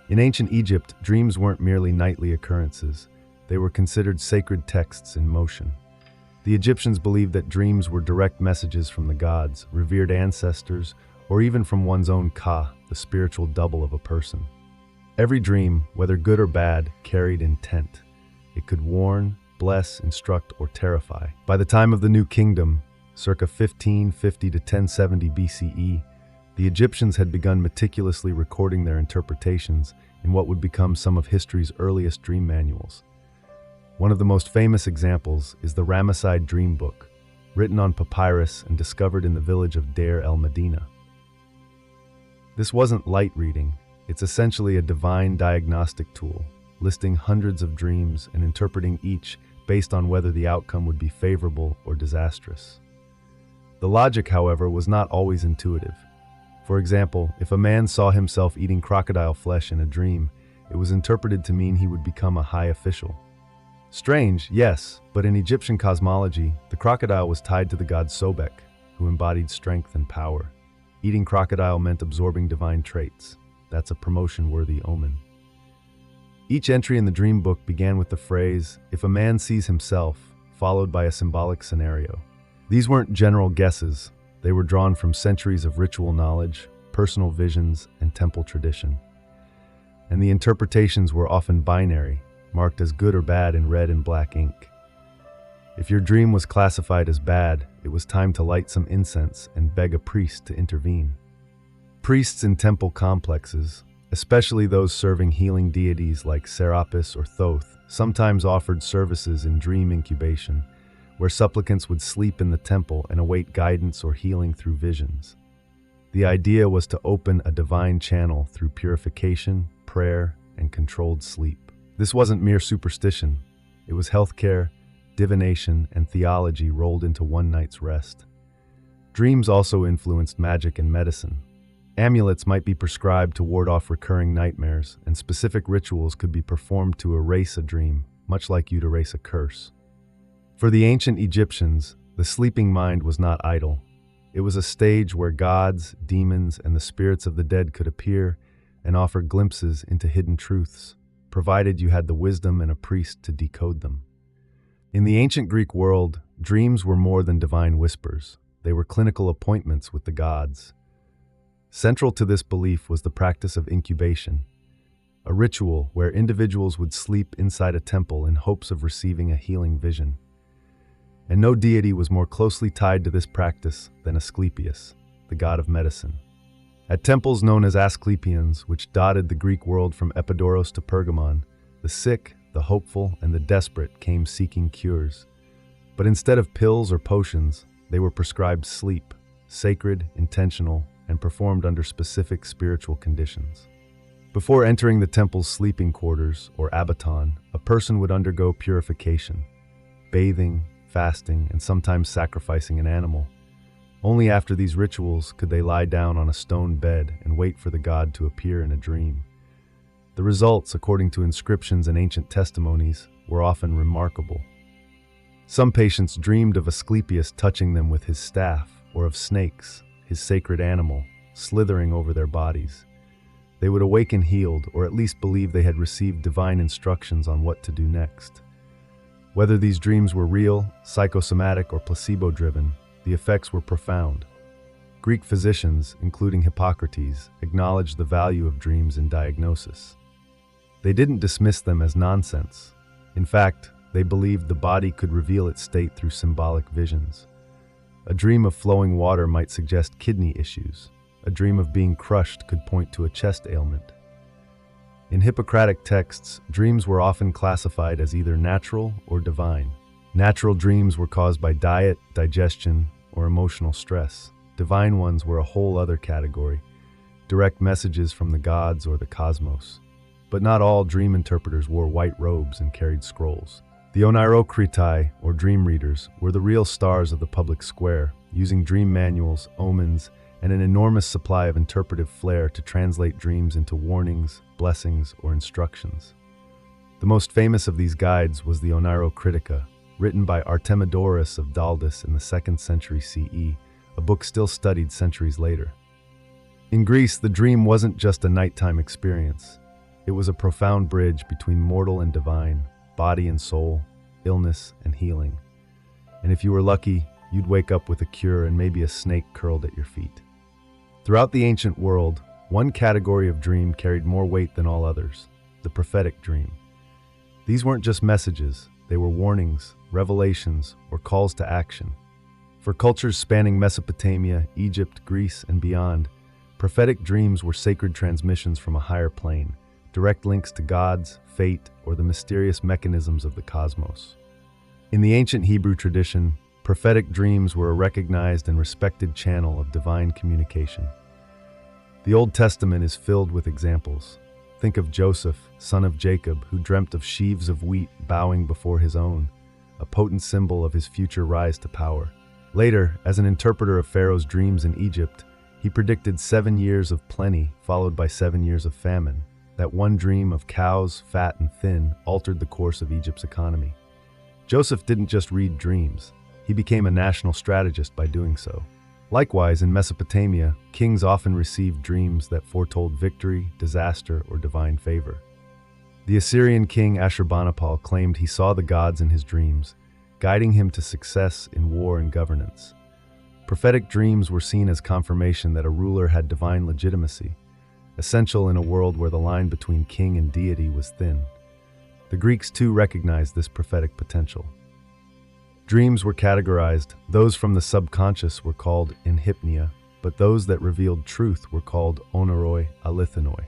In ancient Egypt, dreams weren't merely nightly occurrences. They were considered sacred texts in motion. The Egyptians believed that dreams were direct messages from the gods, revered ancestors, or even from one's own Ka, the spiritual double of a person. Every dream, whether good or bad, carried intent. It could warn, bless, instruct, or terrify. By the time of the New Kingdom, circa 1550 to 1070 BCE, the Egyptians had begun meticulously recording their interpretations in what would become some of history's earliest dream manuals. One of the most famous examples is the Ramesside Dream Book, written on papyrus and discovered in the village of Deir el-Medina. This wasn't light reading. It's essentially a divine diagnostic tool, listing hundreds of dreams and interpreting each based on whether the outcome would be favorable or disastrous. The logic, however, was not always intuitive. For example, if a man saw himself eating crocodile flesh in a dream, it was interpreted to mean he would become a high official. Strange, yes, but in Egyptian cosmology, the crocodile was tied to the god Sobek, who embodied strength and power. Eating crocodile meant absorbing divine traits. That's a promotion-worthy omen. Each entry in the dream book began with the phrase, "If a man sees himself," followed by a symbolic scenario. These weren't general guesses. They were drawn from centuries of ritual knowledge, personal visions, and temple tradition. And the interpretations were often binary, marked as good or bad in red and black ink. If your dream was classified as bad, it was time to light some incense and beg a priest to intervene. Priests in temple complexes, especially those serving healing deities like Serapis or Thoth, sometimes offered services in dream incubation, where supplicants would sleep in the temple and await guidance or healing through visions. The idea was to open a divine channel through purification, prayer, and controlled sleep. This wasn't mere superstition. It was healthcare, divination, and theology rolled into one night's rest. Dreams also influenced magic and medicine. Amulets might be prescribed to ward off recurring nightmares, and specific rituals could be performed to erase a dream, much like you'd erase a curse. For the ancient Egyptians, the sleeping mind was not idle. It was a stage where gods, demons, and the spirits of the dead could appear and offer glimpses into hidden truths, provided you had the wisdom and a priest to decode them. In the ancient Greek world, dreams were more than divine whispers. They were clinical appointments with the gods. Central to this belief was the practice of incubation, a ritual where individuals would sleep inside a temple in hopes of receiving a healing vision. and no deity was more closely tied to this practice than Asclepius, the god of medicine. At temples known as Asclepians, which dotted the Greek world from Epidaurus to Pergamon, the sick, the hopeful, and the desperate came seeking cures. But instead of pills or potions, they were prescribed sleep, sacred, intentional, and performed under specific spiritual conditions. Before entering the temple's sleeping quarters, or abaton, a person would undergo purification, bathing, fasting, and sometimes sacrificing an animal. Only after these rituals could they lie down on a stone bed and wait for the god to appear in a dream. The results, according to inscriptions and ancient testimonies, were often remarkable. Some patients dreamed of Asclepius touching them with his staff, or of snakes, his sacred animal, slithering over their bodies. They would awaken healed, or at least believe they had received divine instructions on what to do next. Whether these dreams were real, psychosomatic, or placebo-driven, the effects were profound. Greek physicians, including Hippocrates, acknowledged the value of dreams in diagnosis. They didn't dismiss them as nonsense. In fact, they believed the body could reveal its state through symbolic visions. A dream of flowing water might suggest kidney issues. A dream of being crushed could point to a chest ailment. In Hippocratic texts, dreams were often classified as either natural or divine. Natural dreams were caused by diet, digestion, or emotional stress. Divine ones were a whole other category, direct messages from the gods or the cosmos. But not all dream interpreters wore white robes and carried scrolls. The oneirocritai, or dream readers, were the real stars of the public square, using dream manuals, omens, and an enormous supply of interpretive flair to translate dreams into warnings, blessings, or instructions. The most famous of these guides was the Oneirocritica, written by Artemidorus of Daldis in the 2nd century CE, a book still studied centuries later. In Greece, the dream wasn't just a nighttime experience. It was a profound bridge between mortal and divine, body and soul, illness and healing. And if you were lucky, you'd wake up with a cure and maybe a snake curled at your feet. Throughout the ancient world, one category of dream carried more weight than all others: the prophetic dream. These weren't just messages, they were warnings, revelations, or calls to action. For cultures spanning Mesopotamia, Egypt, Greece, and beyond, prophetic dreams were sacred transmissions from a higher plane, direct links to gods, fate, or the mysterious mechanisms of the cosmos. In the ancient Hebrew tradition, prophetic dreams were a recognized and respected channel of divine communication. The Old Testament is filled with examples. Think of Joseph, son of Jacob, who dreamt of sheaves of wheat bowing before his own, a potent symbol of his future rise to power. Later, as an interpreter of Pharaoh's dreams in Egypt, he predicted 7 years of plenty followed by 7 years of famine. That one dream of cows, fat and thin, altered the course of Egypt's economy. Joseph didn't just read dreams. He became a national strategist by doing so. Likewise, in Mesopotamia, kings often received dreams that foretold victory, disaster, or divine favor. The Assyrian king Ashurbanipal claimed he saw the gods in his dreams, guiding him to success in war and governance. Prophetic dreams were seen as confirmation that a ruler had divine legitimacy, essential in a world where the line between king and deity was thin. The Greeks too recognized this prophetic potential. Dreams were categorized. Those from the subconscious were called inhypnia, but those that revealed truth were called onoroi alithanoi.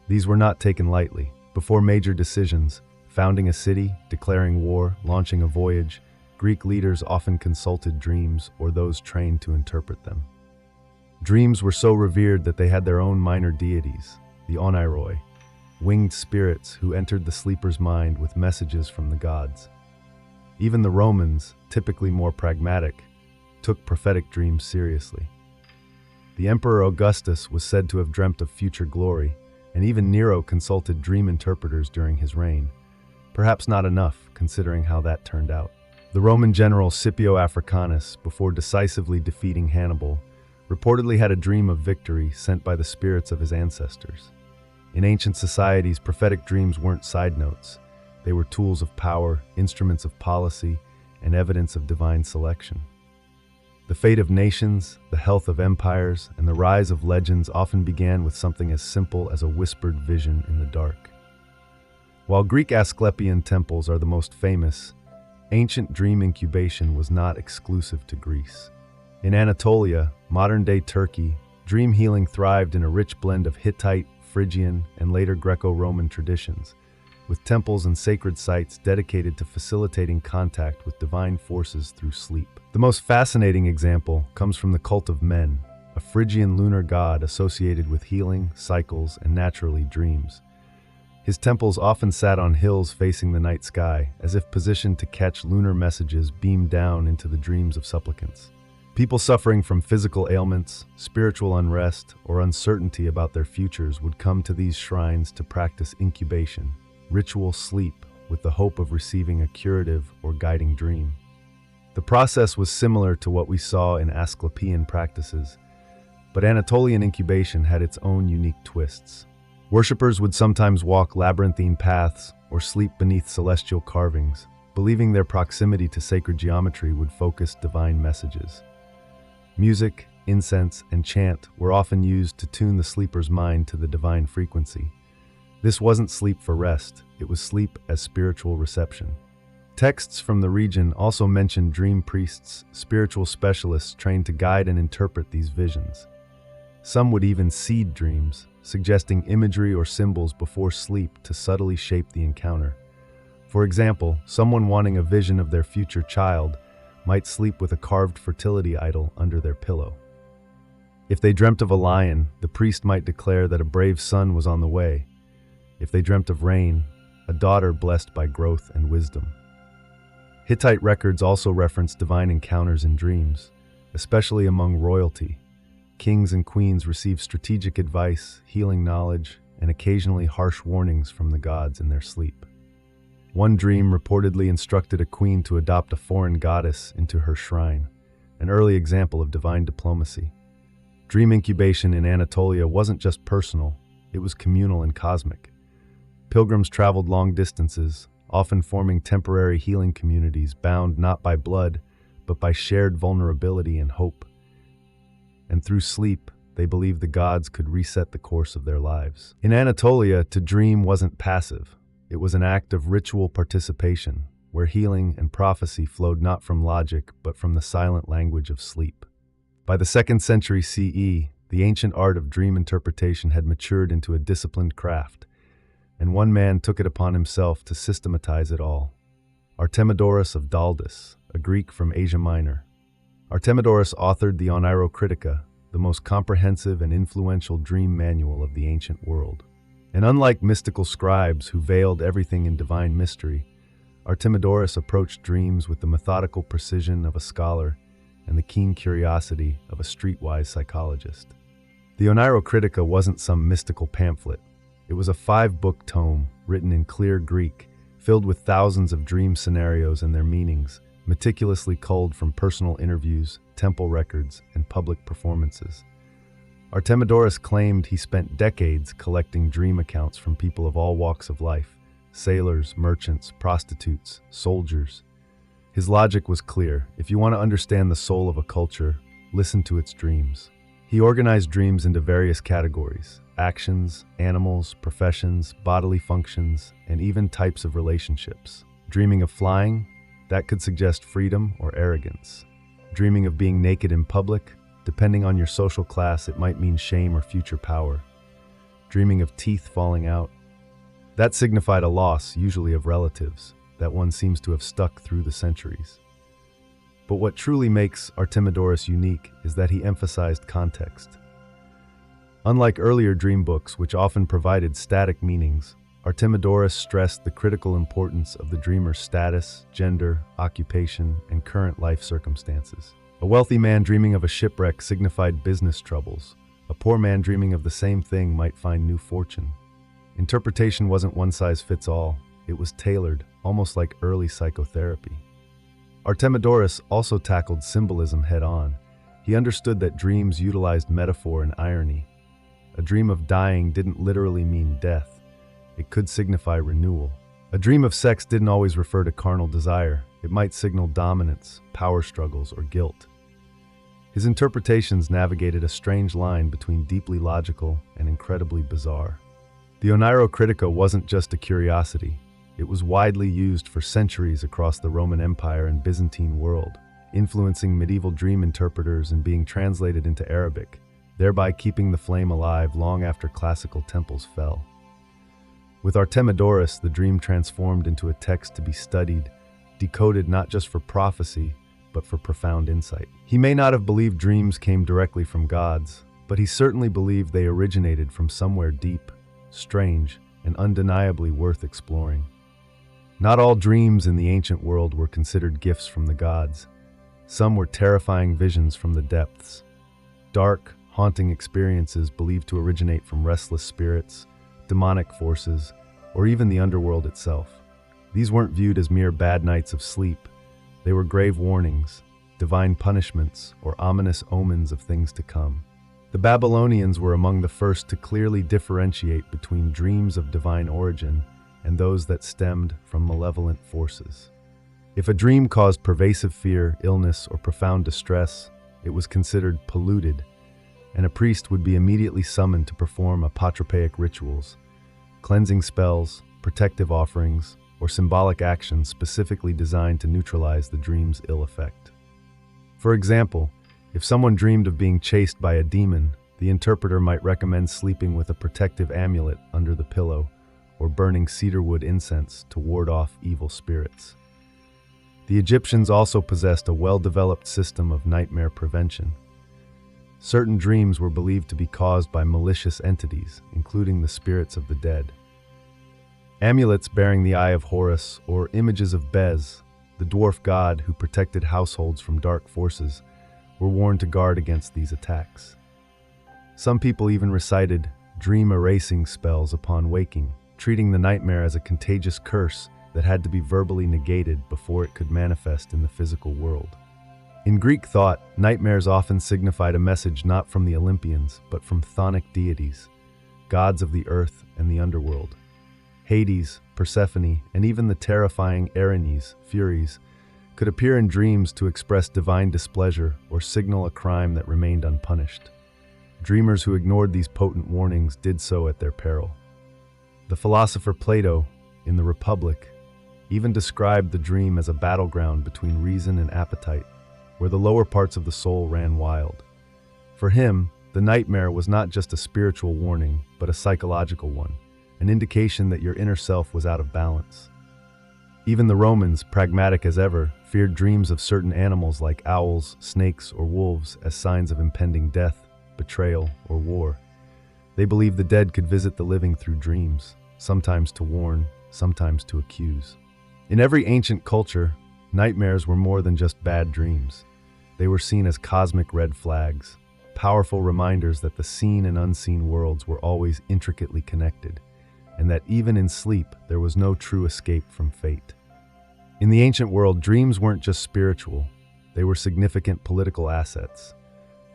These were not taken lightly. Before major decisions, founding a city, declaring war, launching a voyage, Greek leaders often consulted dreams or those trained to interpret them. Dreams were so revered that they had their own minor deities, the oneiroi, winged spirits who entered the sleeper's mind with messages from the gods. Even the Romans, typically more pragmatic, took prophetic dreams seriously. The Emperor Augustus was said to have dreamt of future glory, and even Nero consulted dream interpreters during his reign. Perhaps not enough, considering how that turned out. The Roman general Scipio Africanus, before decisively defeating Hannibal, reportedly had a dream of victory sent by the spirits of his ancestors. In ancient societies, prophetic dreams weren't side notes. They were tools of power, instruments of policy, and evidence of divine selection. The fate of nations, the health of empires, and the rise of legends often began with something as simple as a whispered vision in the dark. While Greek Asclepian temples are the most famous, ancient dream incubation was not exclusive to Greece. In Anatolia, modern-day Turkey, dream healing thrived in a rich blend of Hittite, Phrygian, and later Greco-Roman traditions, with temples and sacred sites dedicated to facilitating contact with divine forces through sleep. The most fascinating example comes from the cult of Men, a Phrygian lunar god associated with healing, cycles, and naturally dreams. His temples often sat on hills facing the night sky, as if positioned to catch lunar messages beamed down into the dreams of supplicants. People suffering from physical ailments, spiritual unrest, or uncertainty about their futures would come to these shrines to practice incubation, ritual sleep, with the hope of receiving a curative or guiding dream. The process was similar to what we saw in Asclepian practices, but Anatolian incubation had its own unique twists. Worshippers would sometimes walk labyrinthine paths or sleep beneath celestial carvings, believing their proximity to sacred geometry would focus divine messages. Music, incense, and chant were often used to tune the sleeper's mind to the divine frequency. This wasn't sleep for rest, it was sleep as spiritual reception. Texts from the region also mention dream priests, spiritual specialists trained to guide and interpret these visions. Some would even seed dreams, suggesting imagery or symbols before sleep to subtly shape the encounter. For example, someone wanting a vision of their future child might sleep with a carved fertility idol under their pillow. If they dreamt of a lion, the priest might declare that a brave son was on the way. If they dreamt of rain, a daughter blessed by growth and wisdom. Hittite records also reference divine encounters in dreams, especially among royalty. Kings and queens received strategic advice, healing knowledge, and occasionally harsh warnings from the gods in their sleep. One dream reportedly instructed a queen to adopt a foreign goddess into her shrine, an early example of divine diplomacy. Dream incubation in Anatolia wasn't just personal, it was communal and cosmic. Pilgrims traveled long distances, often forming temporary healing communities bound not by blood, but by shared vulnerability and hope. And through sleep, they believed the gods could reset the course of their lives. In Anatolia, to dream wasn't passive. It was an act of ritual participation, where healing and prophecy flowed not from logic, but from the silent language of sleep. By the 2nd century CE, the ancient art of dream interpretation had matured into a disciplined craft, and one man took it upon himself to systematize it all. Artemidorus of Daldis, a Greek from Asia Minor. Artemidorus authored the Oneirocritica, the most comprehensive and influential dream manual of the ancient world. And unlike mystical scribes who veiled everything in divine mystery, Artemidorus approached dreams with the methodical precision of a scholar and the keen curiosity of a streetwise psychologist. The Oneirocritica wasn't some mystical pamphlet. It was a 5-book tome written in clear Greek, filled with thousands of dream scenarios and their meanings, meticulously culled from personal interviews, temple records, and public performances. Artemidorus claimed he spent decades collecting dream accounts from people of all walks of life: sailors, merchants, prostitutes, soldiers. His logic was clear: if you want to understand the soul of a culture, listen to its dreams. He organized dreams into various categories: actions, animals, professions, bodily functions, and even types of relationships. Dreaming of flying? That could suggest freedom or arrogance. Dreaming of being naked in public? Depending on your social class, it might mean shame or future power. Dreaming of teeth falling out? That signified a loss, usually of relatives, that one seems to have stuck through the centuries. But what truly makes Artemidorus unique is that he emphasized context. Unlike earlier dream books, which often provided static meanings, Artemidorus stressed the critical importance of the dreamer's status, gender, occupation, and current life circumstances. A wealthy man dreaming of a shipwreck signified business troubles. A poor man dreaming of the same thing might find new fortune. Interpretation wasn't one size fits all. It was tailored, almost like early psychotherapy. Artemidorus also tackled symbolism head-on. He understood that dreams utilized metaphor and irony. A dream of dying didn't literally mean death. It could signify renewal. A dream of sex didn't always refer to carnal desire. It might signal dominance, power struggles, or guilt. His interpretations navigated a strange line between deeply logical and incredibly bizarre. The Oneirocritica wasn't just a curiosity. It was widely used for centuries across the Roman Empire and Byzantine world, influencing medieval dream interpreters and being translated into Arabic, thereby keeping the flame alive long after classical temples fell. With Artemidorus, the dream transformed into a text to be studied, decoded not just for prophecy, but for profound insight. He may not have believed dreams came directly from gods, but he certainly believed they originated from somewhere deep, strange, and undeniably worth exploring. Not all dreams in the ancient world were considered gifts from the gods. Some were terrifying visions from the depths, dark, haunting experiences believed to originate from restless spirits, demonic forces, or even the underworld itself. These weren't viewed as mere bad nights of sleep. They were grave warnings, divine punishments, or ominous omens of things to come. The Babylonians were among the first to clearly differentiate between dreams of divine origin and those that stemmed from malevolent forces. If a dream caused pervasive fear, illness, or profound distress, it was considered polluted, and a priest would be immediately summoned to perform apotropaic rituals, cleansing spells, protective offerings, or symbolic actions specifically designed to neutralize the dream's ill effect. For example, if someone dreamed of being chased by a demon, the interpreter might recommend sleeping with a protective amulet under the pillow or burning cedarwood incense to ward off evil spirits. The Egyptians also possessed a well-developed system of nightmare prevention. Certain dreams were believed to be caused by malicious entities, including the spirits of the dead. Amulets bearing the Eye of Horus, or images of Bez, the dwarf god who protected households from dark forces, were worn to guard against these attacks. Some people even recited dream erasing spells upon waking, treating the nightmare as a contagious curse that had to be verbally negated before it could manifest in the physical world. In Greek thought, nightmares often signified a message not from the Olympians, but from chthonic deities, gods of the earth and the underworld. Hades, Persephone, and even the terrifying Erinyes, Furies, could appear in dreams to express divine displeasure or signal a crime that remained unpunished. Dreamers who ignored these potent warnings did so at their peril. The philosopher Plato, in the Republic, even described the dream as a battleground between reason and appetite, where the lower parts of the soul ran wild. For him, the nightmare was not just a spiritual warning, but a psychological one, an indication that your inner self was out of balance. Even the Romans, pragmatic as ever, feared dreams of certain animals like owls, snakes, or wolves as signs of impending death, betrayal, or war. They believed the dead could visit the living through dreams, sometimes to warn, sometimes to accuse. In every ancient culture, nightmares were more than just bad dreams. They were seen as cosmic red flags, powerful reminders that the seen and unseen worlds were always intricately connected, and that even in sleep there was no true escape from fate. In the ancient world, dreams weren't just spiritual, they were significant political assets.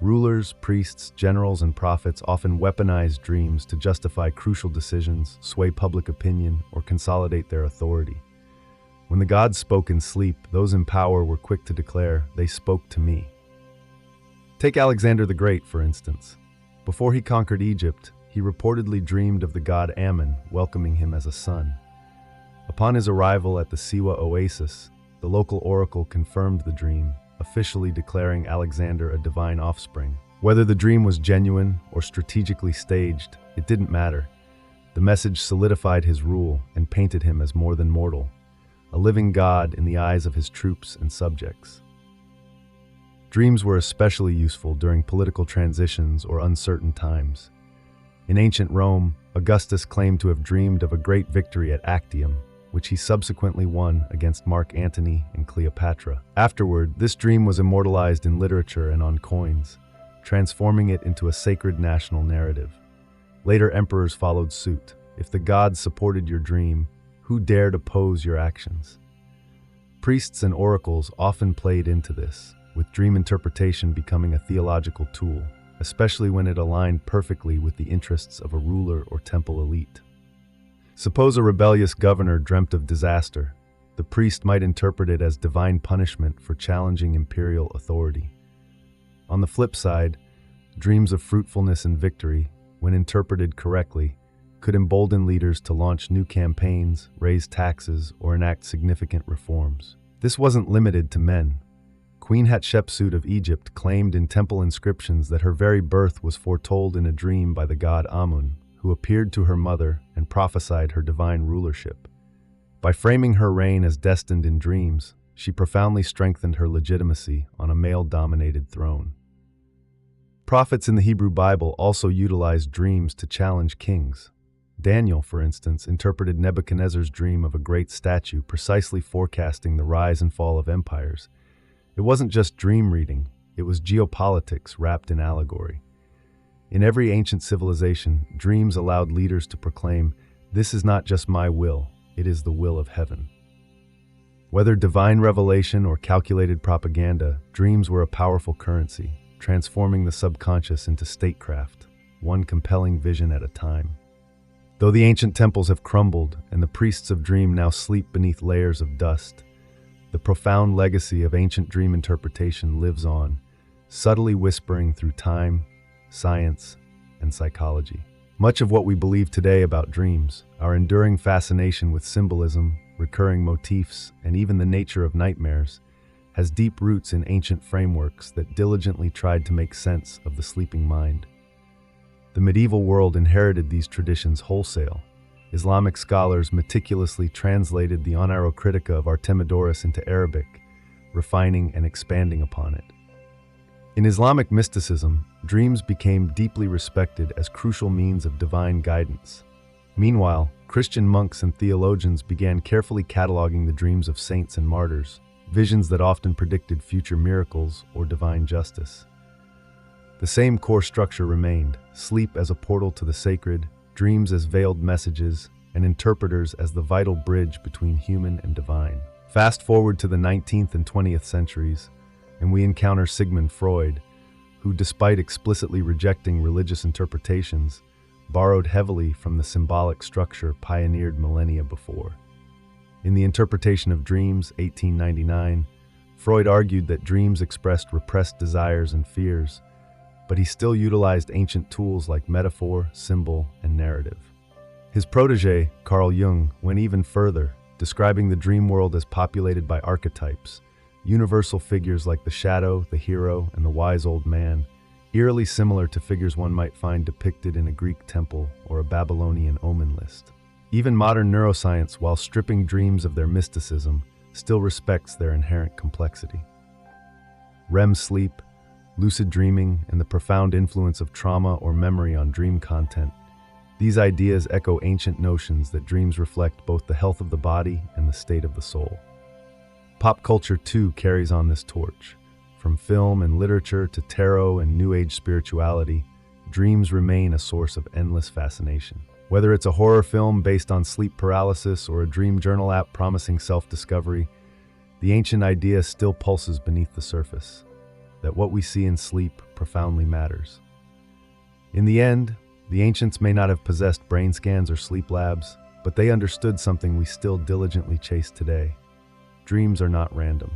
Rulers, priests, generals, and prophets often weaponized dreams to justify crucial decisions, sway public opinion, or consolidate their authority. When the gods spoke in sleep, those in power were quick to declare, "They spoke to me." Take Alexander the Great, for instance. Before he conquered Egypt, he reportedly dreamed of the god Ammon welcoming him as a son. Upon his arrival at the Siwa oasis, the local oracle confirmed the dream, officially declaring Alexander a divine offspring. Whether the dream was genuine or strategically staged, it didn't matter. The message solidified his rule and painted him as more than mortal, a living god in the eyes of his troops and subjects. Dreams were especially useful during political transitions or uncertain times. In ancient Rome, Augustus claimed to have dreamed of a great victory at Actium, which he subsequently won against Mark Antony and Cleopatra. Afterward, this dream was immortalized in literature and on coins, transforming it into a sacred national narrative. Later emperors followed suit. If the gods supported your dream, who dared oppose your actions? Priests and oracles often played into this, with dream interpretation becoming a theological tool, especially when it aligned perfectly with the interests of a ruler or temple elite. Suppose a rebellious governor dreamt of disaster. The priest might interpret it as divine punishment for challenging imperial authority. On the flip side, dreams of fruitfulness and victory, when interpreted correctly, could embolden leaders to launch new campaigns, raise taxes, or enact significant reforms. This wasn't limited to men. Queen Hatshepsut of Egypt claimed in temple inscriptions that her very birth was foretold in a dream by the god Amun, who appeared to her mother and prophesied her divine rulership. By framing her reign as destined in dreams, she profoundly strengthened her legitimacy on a male-dominated throne. Prophets in the Hebrew Bible also utilized dreams to challenge kings. Daniel, for instance, interpreted Nebuchadnezzar's dream of a great statue, precisely forecasting the rise and fall of empires. It wasn't just dream reading, it was geopolitics wrapped in allegory. In every ancient civilization, dreams allowed leaders to proclaim, "This is not just my will, it is the will of heaven." Whether divine revelation or calculated propaganda, dreams were a powerful currency, transforming the subconscious into statecraft, one compelling vision at a time. Though the ancient temples have crumbled and the priests of dream now sleep beneath layers of dust, the profound legacy of ancient dream interpretation lives on, subtly whispering through time, science, and psychology. Much of what we believe today about dreams, our enduring fascination with symbolism, recurring motifs, and even the nature of nightmares, has deep roots in ancient frameworks that diligently tried to make sense of the sleeping mind. The medieval world inherited these traditions wholesale. Islamic scholars meticulously translated the Oneirocritica of Artemidorus into Arabic, refining and expanding upon it. In Islamic mysticism, dreams became deeply respected as crucial means of divine guidance. Meanwhile, Christian monks and theologians began carefully cataloging the dreams of saints and martyrs, visions that often predicted future miracles or divine justice. The same core structure remained: sleep as a portal to the sacred, dreams as veiled messages, and interpreters as the vital bridge between human and divine. Fast forward to the 19th and 20th centuries, and we encounter Sigmund Freud, who, despite explicitly rejecting religious interpretations, borrowed heavily from the symbolic structure pioneered millennia before. In The Interpretation of Dreams, 1899, Freud argued that dreams expressed repressed desires and fears, but he still utilized ancient tools like metaphor, symbol, and narrative. His protege, Carl Jung, went even further, describing the dream world as populated by archetypes, universal figures like the shadow, the hero, and the wise old man, eerily similar to figures one might find depicted in a Greek temple or a Babylonian omen list. Even modern neuroscience, while stripping dreams of their mysticism, still respects their inherent complexity. REM sleep, lucid dreaming, and the profound influence of trauma or memory on dream content. These ideas echo ancient notions that dreams reflect both the health of the body and the state of the soul. Pop culture, too, carries on this torch. From film and literature to tarot and New Age spirituality, dreams remain a source of endless fascination. Whether it's a horror film based on sleep paralysis or a dream journal app promising self-discovery, the ancient idea still pulses beneath the surface, that what we see in sleep profoundly matters. In the end, the ancients may not have possessed brain scans or sleep labs, but they understood something we still diligently chase today. Dreams are not random.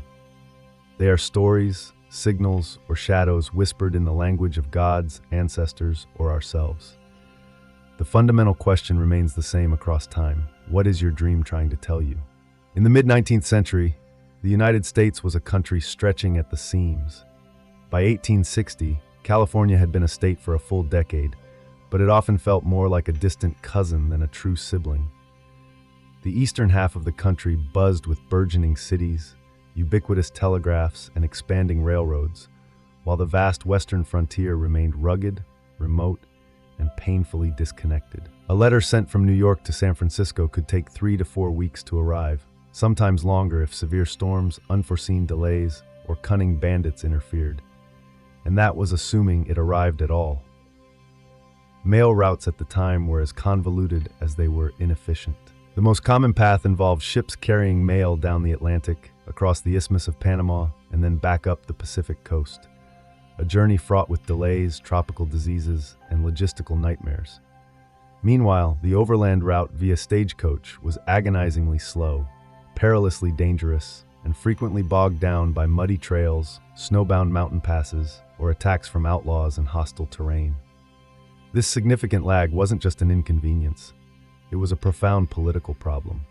They are stories, signals, or shadows whispered in the language of gods, ancestors, or ourselves. The fundamental question remains the same across time. What is your dream trying to tell you? In the mid-19th century, the United States was a country stretching at the seams. By 1860, California had been a state for a full decade, but it often felt more like a distant cousin than a true sibling. The eastern half of the country buzzed with burgeoning cities, ubiquitous telegraphs, and expanding railroads, while the vast western frontier remained rugged, remote, and painfully disconnected. A letter sent from New York to San Francisco could take 3 to 4 weeks to arrive, sometimes longer if severe storms, unforeseen delays, or cunning bandits interfered. And that was assuming it arrived at all. Mail routes at the time were as convoluted as they were inefficient. The most common path involved ships carrying mail down the Atlantic, across the Isthmus of Panama, and then back up the Pacific coast. A journey fraught with delays, tropical diseases, and logistical nightmares. Meanwhile, the overland route via stagecoach was agonizingly slow, perilously dangerous, and frequently bogged down by muddy trails, snowbound mountain passes, or attacks from outlaws and hostile terrain. This significant lag wasn't just an inconvenience. It was a profound political problem.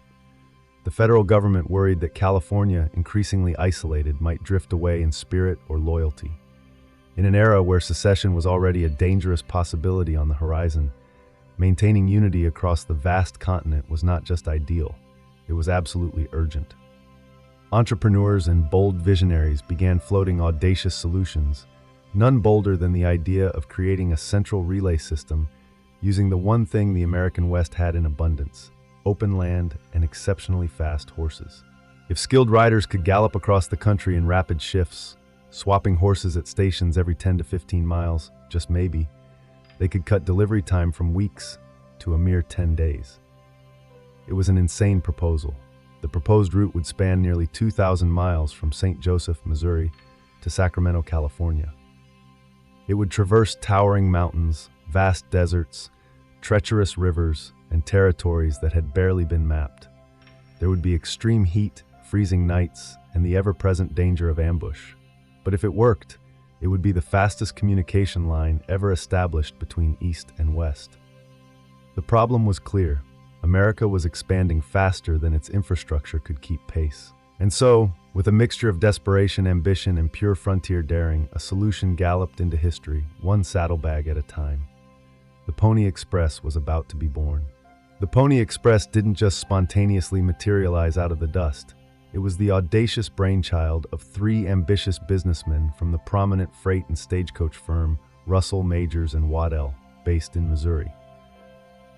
The federal government worried that California, increasingly isolated, might drift away in spirit or loyalty. In an era where secession was already a dangerous possibility on the horizon, maintaining unity across the vast continent was not just ideal, it was absolutely urgent. Entrepreneurs and bold visionaries began floating audacious solutions, none bolder than the idea of creating a central relay system using the one thing the American West had in abundance: open land and exceptionally fast horses. If skilled riders could gallop across the country in rapid shifts, swapping horses at stations every 10 to 15 miles, just maybe, they could cut delivery time from weeks to a mere 10 days. It was an insane proposal. The proposed route would span nearly 2,000 miles from St. Joseph, Missouri, to Sacramento, California. It would traverse towering mountains, vast deserts, treacherous rivers, and territories that had barely been mapped. There would be extreme heat, freezing nights, and the ever-present danger of ambush. But if it worked, it would be the fastest communication line ever established between East and West. The problem was clear. America was expanding faster than its infrastructure could keep pace. And so, with a mixture of desperation, ambition, and pure frontier daring, a solution galloped into history, one saddlebag at a time. The Pony Express was about to be born. The Pony Express didn't just spontaneously materialize out of the dust. It was the audacious brainchild of three ambitious businessmen from the prominent freight and stagecoach firm Russell, Majors, and Waddell, based in Missouri.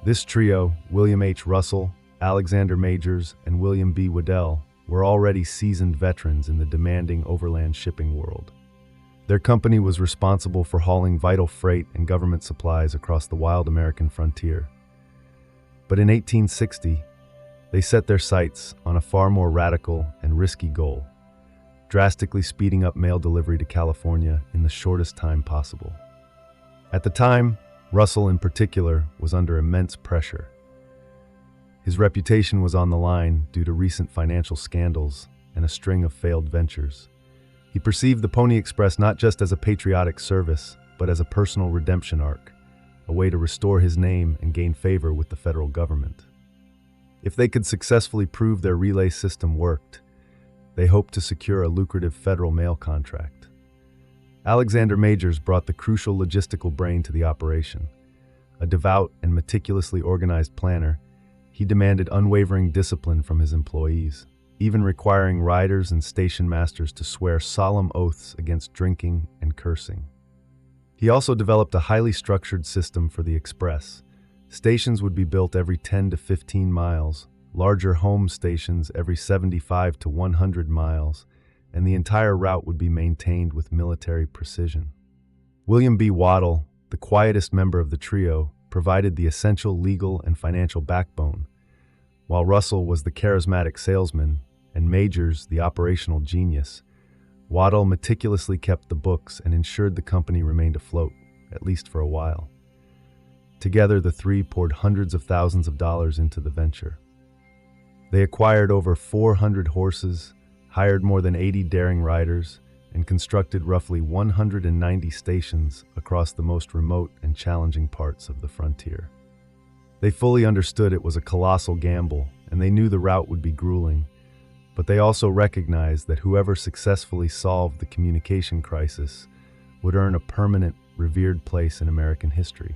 This trio, William H. Russell, Alexander Majors, and William B. Waddell, were already seasoned veterans in the demanding overland shipping world. Their company was responsible for hauling vital freight and government supplies across the wild American frontier. But in 1860, they set their sights on a far more radical and risky goal: drastically speeding up mail delivery to California in the shortest time possible. At the time, Russell in particular was under immense pressure. His reputation was on the line due to recent financial scandals and a string of failed ventures. He perceived the Pony Express not just as a patriotic service, but as a personal redemption arc, a way to restore his name and gain favor with the federal government. If they could successfully prove their relay system worked, they hoped to secure a lucrative federal mail contract. Alexander Majors brought the crucial logistical brain to the operation. A devout and meticulously organized planner, he demanded unwavering discipline from his employees, even requiring riders and station masters to swear solemn oaths against drinking and cursing. He also developed a highly structured system for the express. Stations would be built every 10 to 15 miles, larger home stations every 75 to 100 miles, and the entire route would be maintained with military precision. William B. Waddell, the quietest member of the trio, provided the essential legal and financial backbone, while Russell was the charismatic salesman and Majors the operational genius. Waddell meticulously kept the books and ensured the company remained afloat, at least for a while. Together, the three poured hundreds of thousands of dollars into the venture. They acquired over 400 horses, hired more than 80 daring riders, and constructed roughly 190 stations across the most remote and challenging parts of the frontier. They fully understood it was a colossal gamble, and they knew the route would be grueling, but they also recognized that whoever successfully solved the communication crisis would earn a permanent, revered place in American history.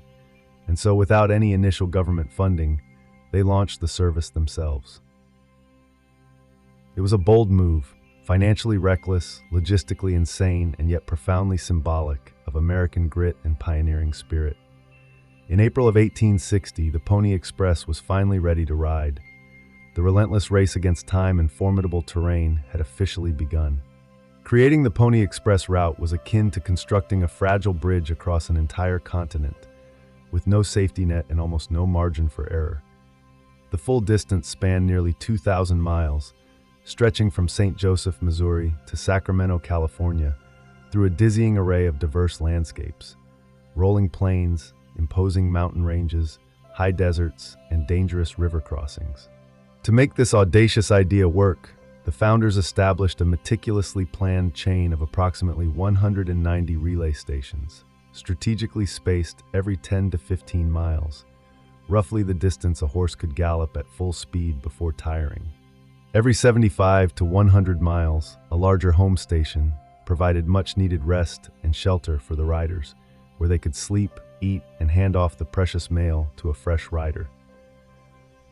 And so, without any initial government funding, they launched the service themselves. It was a bold move, financially reckless, logistically insane, and yet profoundly symbolic of American grit and pioneering spirit. In April of 1860, the Pony Express was finally ready to ride. The relentless race against time and formidable terrain had officially begun. Creating the Pony Express route was akin to constructing a fragile bridge across an entire continent, with no safety net and almost no margin for error. The full distance spanned nearly 2,000 miles, stretching from St. Joseph, Missouri to Sacramento, California, through a dizzying array of diverse landscapes: rolling plains, imposing mountain ranges, high deserts, and dangerous river crossings. To make this audacious idea work, the founders established a meticulously planned chain of approximately 190 relay stations, strategically spaced every 10 to 15 miles, roughly the distance a horse could gallop at full speed before tiring. Every 75 to 100 miles, a larger home station provided much-needed rest and shelter for the riders, where they could sleep, eat, and hand off the precious mail to a fresh rider.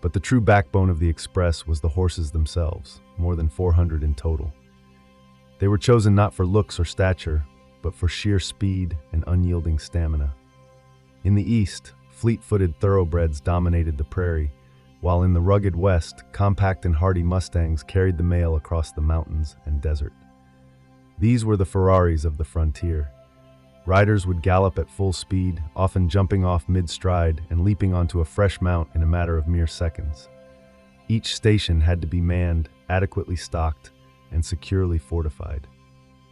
But the true backbone of the express was the horses themselves, more than 400 in total. They were chosen not for looks or stature, but for sheer speed and unyielding stamina. In the east, fleet-footed thoroughbreds dominated the prairie, while in the rugged west, compact and hardy Mustangs carried the mail across the mountains and desert. These were the Ferraris of the frontier. Riders would gallop at full speed, often jumping off mid-stride and leaping onto a fresh mount in a matter of mere seconds. Each station had to be manned, adequately stocked, and securely fortified.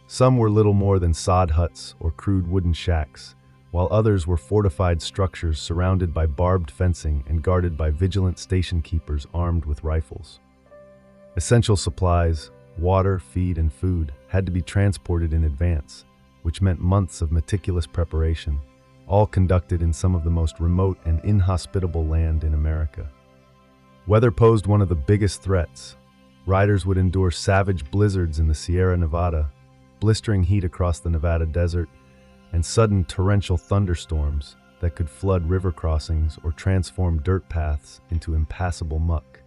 Some were little more than sod huts or crude wooden shacks, while others were fortified structures surrounded by barbed fencing and guarded by vigilant station keepers armed with rifles. Essential supplies, water, feed, and food had to be transported in advance, which meant months of meticulous preparation, all conducted in some of the most remote and inhospitable land in America. Weather posed one of the biggest threats. Riders would endure savage blizzards in the Sierra Nevada, blistering heat across the Nevada desert, and sudden torrential thunderstorms that could flood river crossings or transform dirt paths into impassable muck.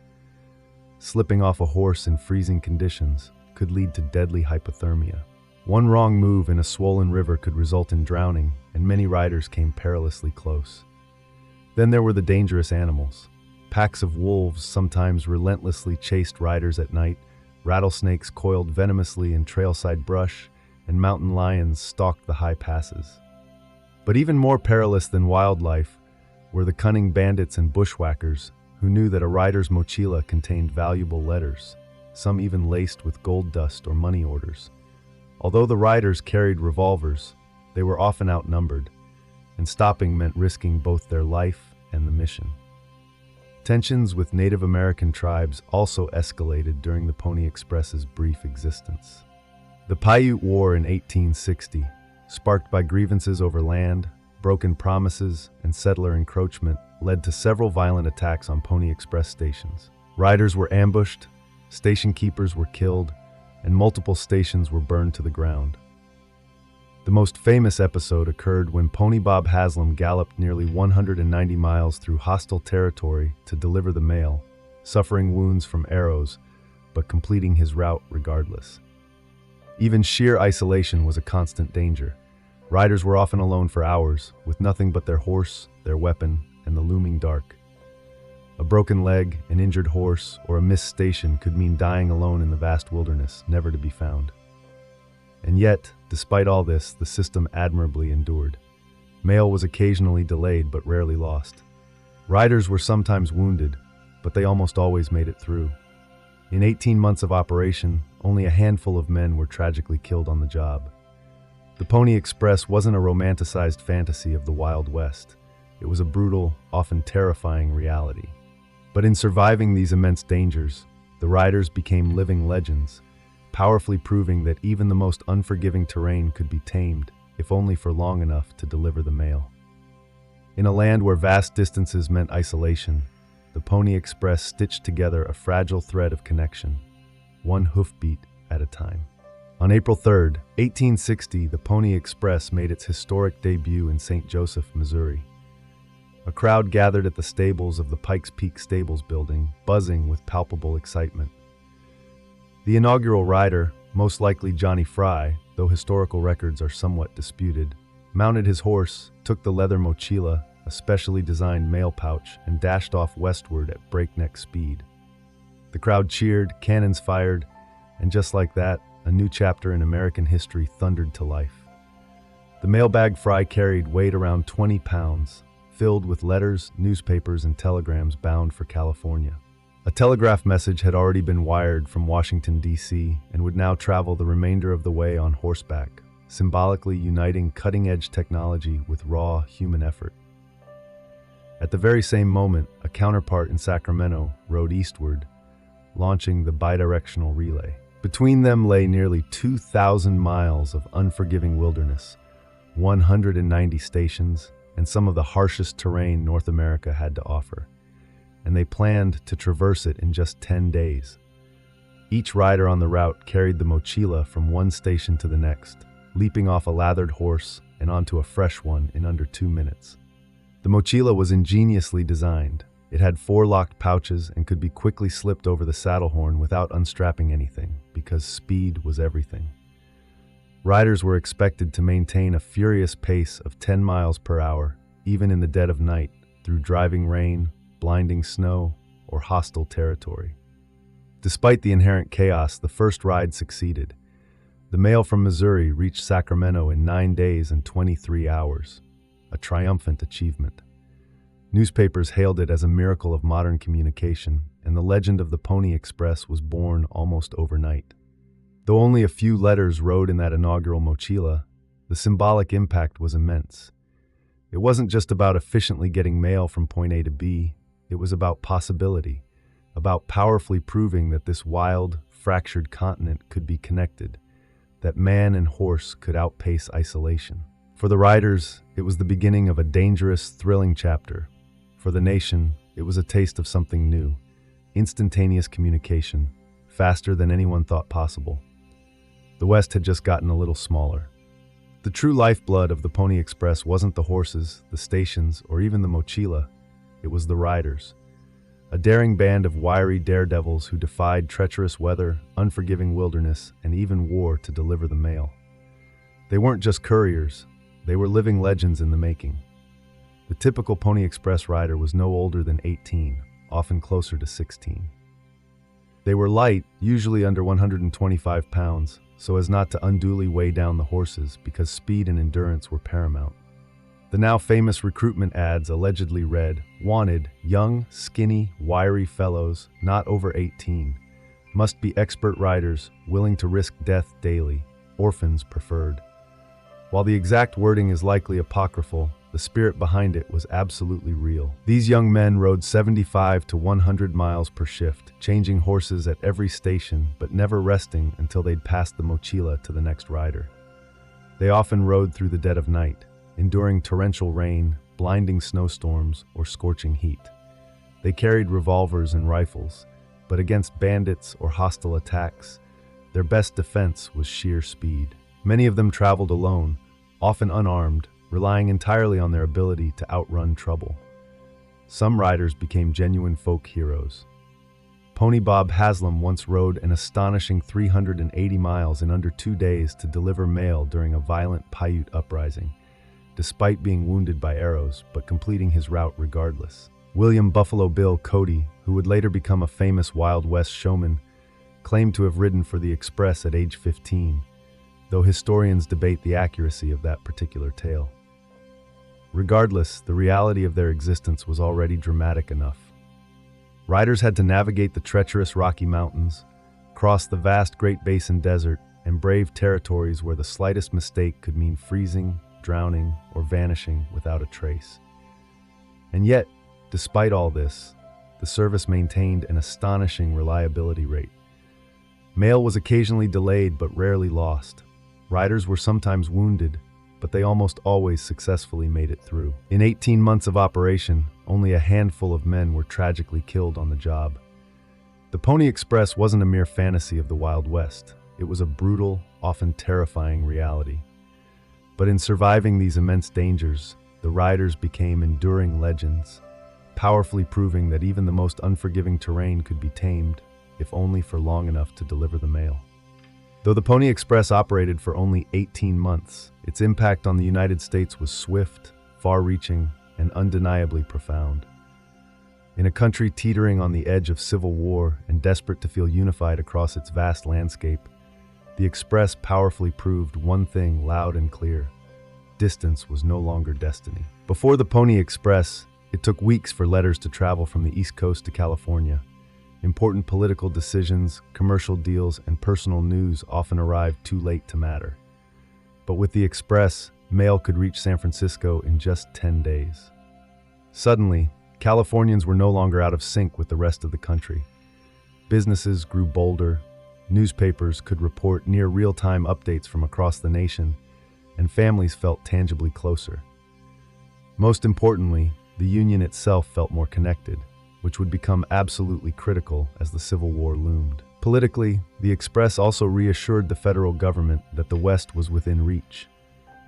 Slipping off a horse in freezing conditions could lead to deadly hypothermia. One wrong move in a swollen river could result in drowning, and many riders came perilously close. Then there were the dangerous animals. Packs of wolves sometimes relentlessly chased riders at night, rattlesnakes coiled venomously in trailside brush, and mountain lions stalked the high passes. But even more perilous than wildlife were the cunning bandits and bushwhackers who knew that a rider's mochila contained valuable letters, some even laced with gold dust or money orders. Although the riders carried revolvers, they were often outnumbered, and stopping meant risking both their life and the mission. Tensions with Native American tribes also escalated during the Pony Express's brief existence. The Paiute War in 1860, sparked by grievances over land, broken promises, and settler encroachment, led to several violent attacks on Pony Express stations. Riders were ambushed, station keepers were killed, and multiple stations were burned to the ground. The most famous episode occurred when Pony Bob Haslam galloped nearly 190 miles through hostile territory to deliver the mail, suffering wounds from arrows, but completing his route regardless. Even sheer isolation was a constant danger. Riders were often alone for hours, with nothing but their horse, their weapon, and the looming dark. A broken leg, an injured horse, or a missed station could mean dying alone in the vast wilderness, never to be found. And yet, despite all this, the system admirably endured. Mail was occasionally delayed but rarely lost. Riders were sometimes wounded, but they almost always made it through. In 18 months of operation, only a handful of men were tragically killed on the job. The Pony Express wasn't a romanticized fantasy of the Wild West. It was a brutal, often terrifying reality. But in surviving these immense dangers, the riders became living legends, powerfully proving that even the most unforgiving terrain could be tamed, if only for long enough to deliver the mail. In a land where vast distances meant isolation, the Pony Express stitched together a fragile thread of connection, one hoofbeat at a time. On April 3, 1860, the Pony Express made its historic debut in St. Joseph, Missouri. A crowd gathered at the stables of the Pikes Peak Stables building, buzzing with palpable excitement. The inaugural rider, most likely Johnny Fry, though historical records are somewhat disputed, mounted his horse, took the leather mochila, a specially designed mail pouch, and dashed off westward at breakneck speed. The crowd cheered, cannons fired, and just like that, a new chapter in American history thundered to life. The mailbag Fry carried weighed around 20 pounds, filled with letters, newspapers, and telegrams bound for California. A telegraph message had already been wired from Washington, D.C., and would now travel the remainder of the way on horseback, symbolically uniting cutting-edge technology with raw human effort. At the very same moment, a counterpart in Sacramento rode eastward, launching the bidirectional relay. Between them lay nearly 2,000 miles of unforgiving wilderness, 190 stations, and some of the harshest terrain North America had to offer, and they planned to traverse it in just 10 days. Each rider on the route carried the mochila from one station to the next, leaping off a lathered horse and onto a fresh one in under 2 minutes. The mochila was ingeniously designed. It had 4 locked pouches and could be quickly slipped over the saddle horn without unstrapping anything, because speed was everything. Riders were expected to maintain a furious pace of 10 miles per hour, even in the dead of night, through driving rain, blinding snow, or hostile territory. Despite the inherent chaos, the first ride succeeded. The mail from Missouri reached Sacramento in 9 days and 23 hours, a triumphant achievement. Newspapers hailed it as a miracle of modern communication, and the legend of the Pony Express was born almost overnight. Though only a few letters rode in that inaugural mochila, the symbolic impact was immense. It wasn't just about efficiently getting mail from point A to B, it was about possibility, about powerfully proving that this wild, fractured continent could be connected, that man and horse could outpace isolation. For the riders, it was the beginning of a dangerous, thrilling chapter. For the nation, it was a taste of something new, instantaneous communication, faster than anyone thought possible. The West had just gotten a little smaller. The true lifeblood of the Pony Express wasn't the horses, the stations, or even the mochila. It was the riders. A daring band of wiry daredevils who defied treacherous weather, unforgiving wilderness, and even war to deliver the mail. They weren't just couriers, they were living legends in the making. The typical Pony Express rider was no older than 18, often closer to 16. They were light, usually under 125 pounds, so as not to unduly weigh down the horses because speed and endurance were paramount. The now famous recruitment ads allegedly read, "Wanted, young, skinny, wiry fellows, not over 18. Must be expert riders, willing to risk death daily. Orphans preferred." While the exact wording is likely apocryphal, the spirit behind it was absolutely real. These young men rode 75 to 100 miles per shift, changing horses at every station but never resting until they'd passed the mochila to the next rider. They often rode through the dead of night, enduring torrential rain, blinding snowstorms, or scorching heat. They carried revolvers and rifles, but against bandits or hostile attacks, their best defense was sheer speed. Many of them traveled alone, often unarmed, relying entirely on their ability to outrun trouble. Some riders became genuine folk heroes. Pony Bob Haslam once rode an astonishing 380 miles in under 2 days to deliver mail during a violent Paiute uprising, despite being wounded by arrows, but completing his route regardless. William Buffalo Bill Cody, who would later become a famous Wild West showman, claimed to have ridden for the Express at age 15, though historians debate the accuracy of that particular tale. Regardless, the reality of their existence was already dramatic enough. Riders had to navigate the treacherous Rocky Mountains, cross the vast Great Basin Desert, and brave territories where the slightest mistake could mean freezing, drowning, or vanishing without a trace. And yet, despite all this, the service maintained an astonishing reliability rate. Mail was occasionally delayed but rarely lost. Riders were sometimes wounded, but they almost always successfully made it through. In 18 months of operation, only a handful of men were tragically killed on the job. The Pony Express wasn't a mere fantasy of the Wild West. It was a brutal, often terrifying reality. But in surviving these immense dangers, the riders became enduring legends, powerfully proving that even the most unforgiving terrain could be tamed, if only for long enough to deliver the mail. Though the Pony Express operated for only 18 months, its impact on the United States was swift, far-reaching, and undeniably profound. In a country teetering on the edge of civil war and desperate to feel unified across its vast landscape, the Express powerfully proved one thing loud and clear: distance was no longer destiny. Before the Pony Express, it took weeks for letters to travel from the East Coast to California. Important political decisions, commercial deals, and personal news often arrived too late to matter. But with the Express, mail could reach San Francisco in just 10 days. Suddenly, Californians were no longer out of sync with the rest of the country. Businesses grew bolder, newspapers could report near real-time updates from across the nation, and families felt tangibly closer. Most importantly, the Union itself felt more connected, which would become absolutely critical as the Civil War loomed. Politically, the Express also reassured the federal government that the West was within reach.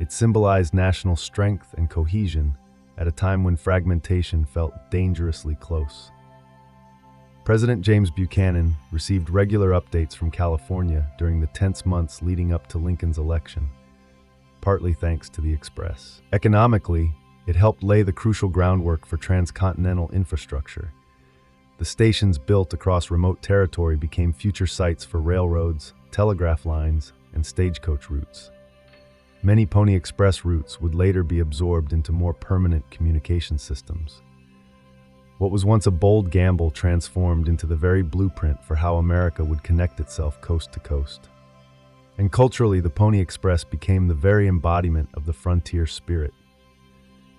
It symbolized national strength and cohesion at a time when fragmentation felt dangerously close. President James Buchanan received regular updates from California during the tense months leading up to Lincoln's election, partly thanks to the Express. Economically, it helped lay the crucial groundwork for transcontinental infrastructure. The stations built across remote territory became future sites for railroads, telegraph lines, and stagecoach routes. Many Pony Express routes would later be absorbed into more permanent communication systems. What was once a bold gamble transformed into the very blueprint for how America would connect itself coast to coast. And culturally, the Pony Express became the very embodiment of the frontier spirit.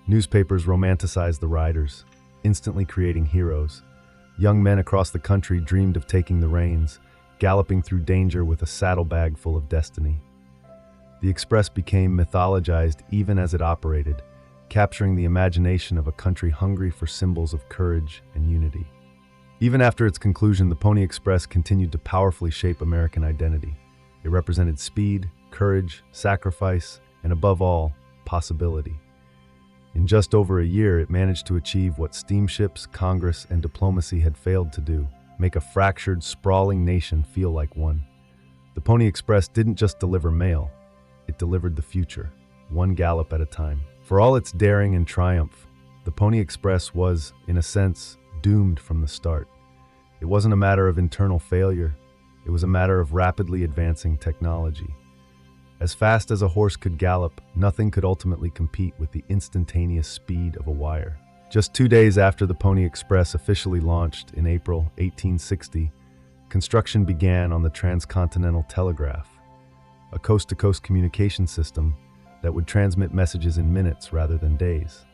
Newspapers romanticized the riders, instantly creating heroes. Young men across the country dreamed of taking the reins, galloping through danger with a saddlebag full of destiny. The Express became mythologized even as it operated, capturing the imagination of a country hungry for symbols of courage and unity. Even after its conclusion, the Pony Express continued to powerfully shape American identity. It represented speed, courage, sacrifice, and above all, possibility. In just over a year, it managed to achieve what steamships, Congress, and diplomacy had failed to do: make a fractured, sprawling nation feel like one. The Pony Express didn't just deliver mail, it delivered the future, one gallop at a time. For all its daring and triumph, the Pony Express was, in a sense, doomed from the start. It wasn't a matter of internal failure, it was a matter of rapidly advancing technology. As fast as a horse could gallop, nothing could ultimately compete with the instantaneous speed of a wire. Just 2 days after the Pony Express officially launched in April 1860, construction began on the transcontinental telegraph, a coast-to-coast communication system that would transmit messages in minutes rather than days.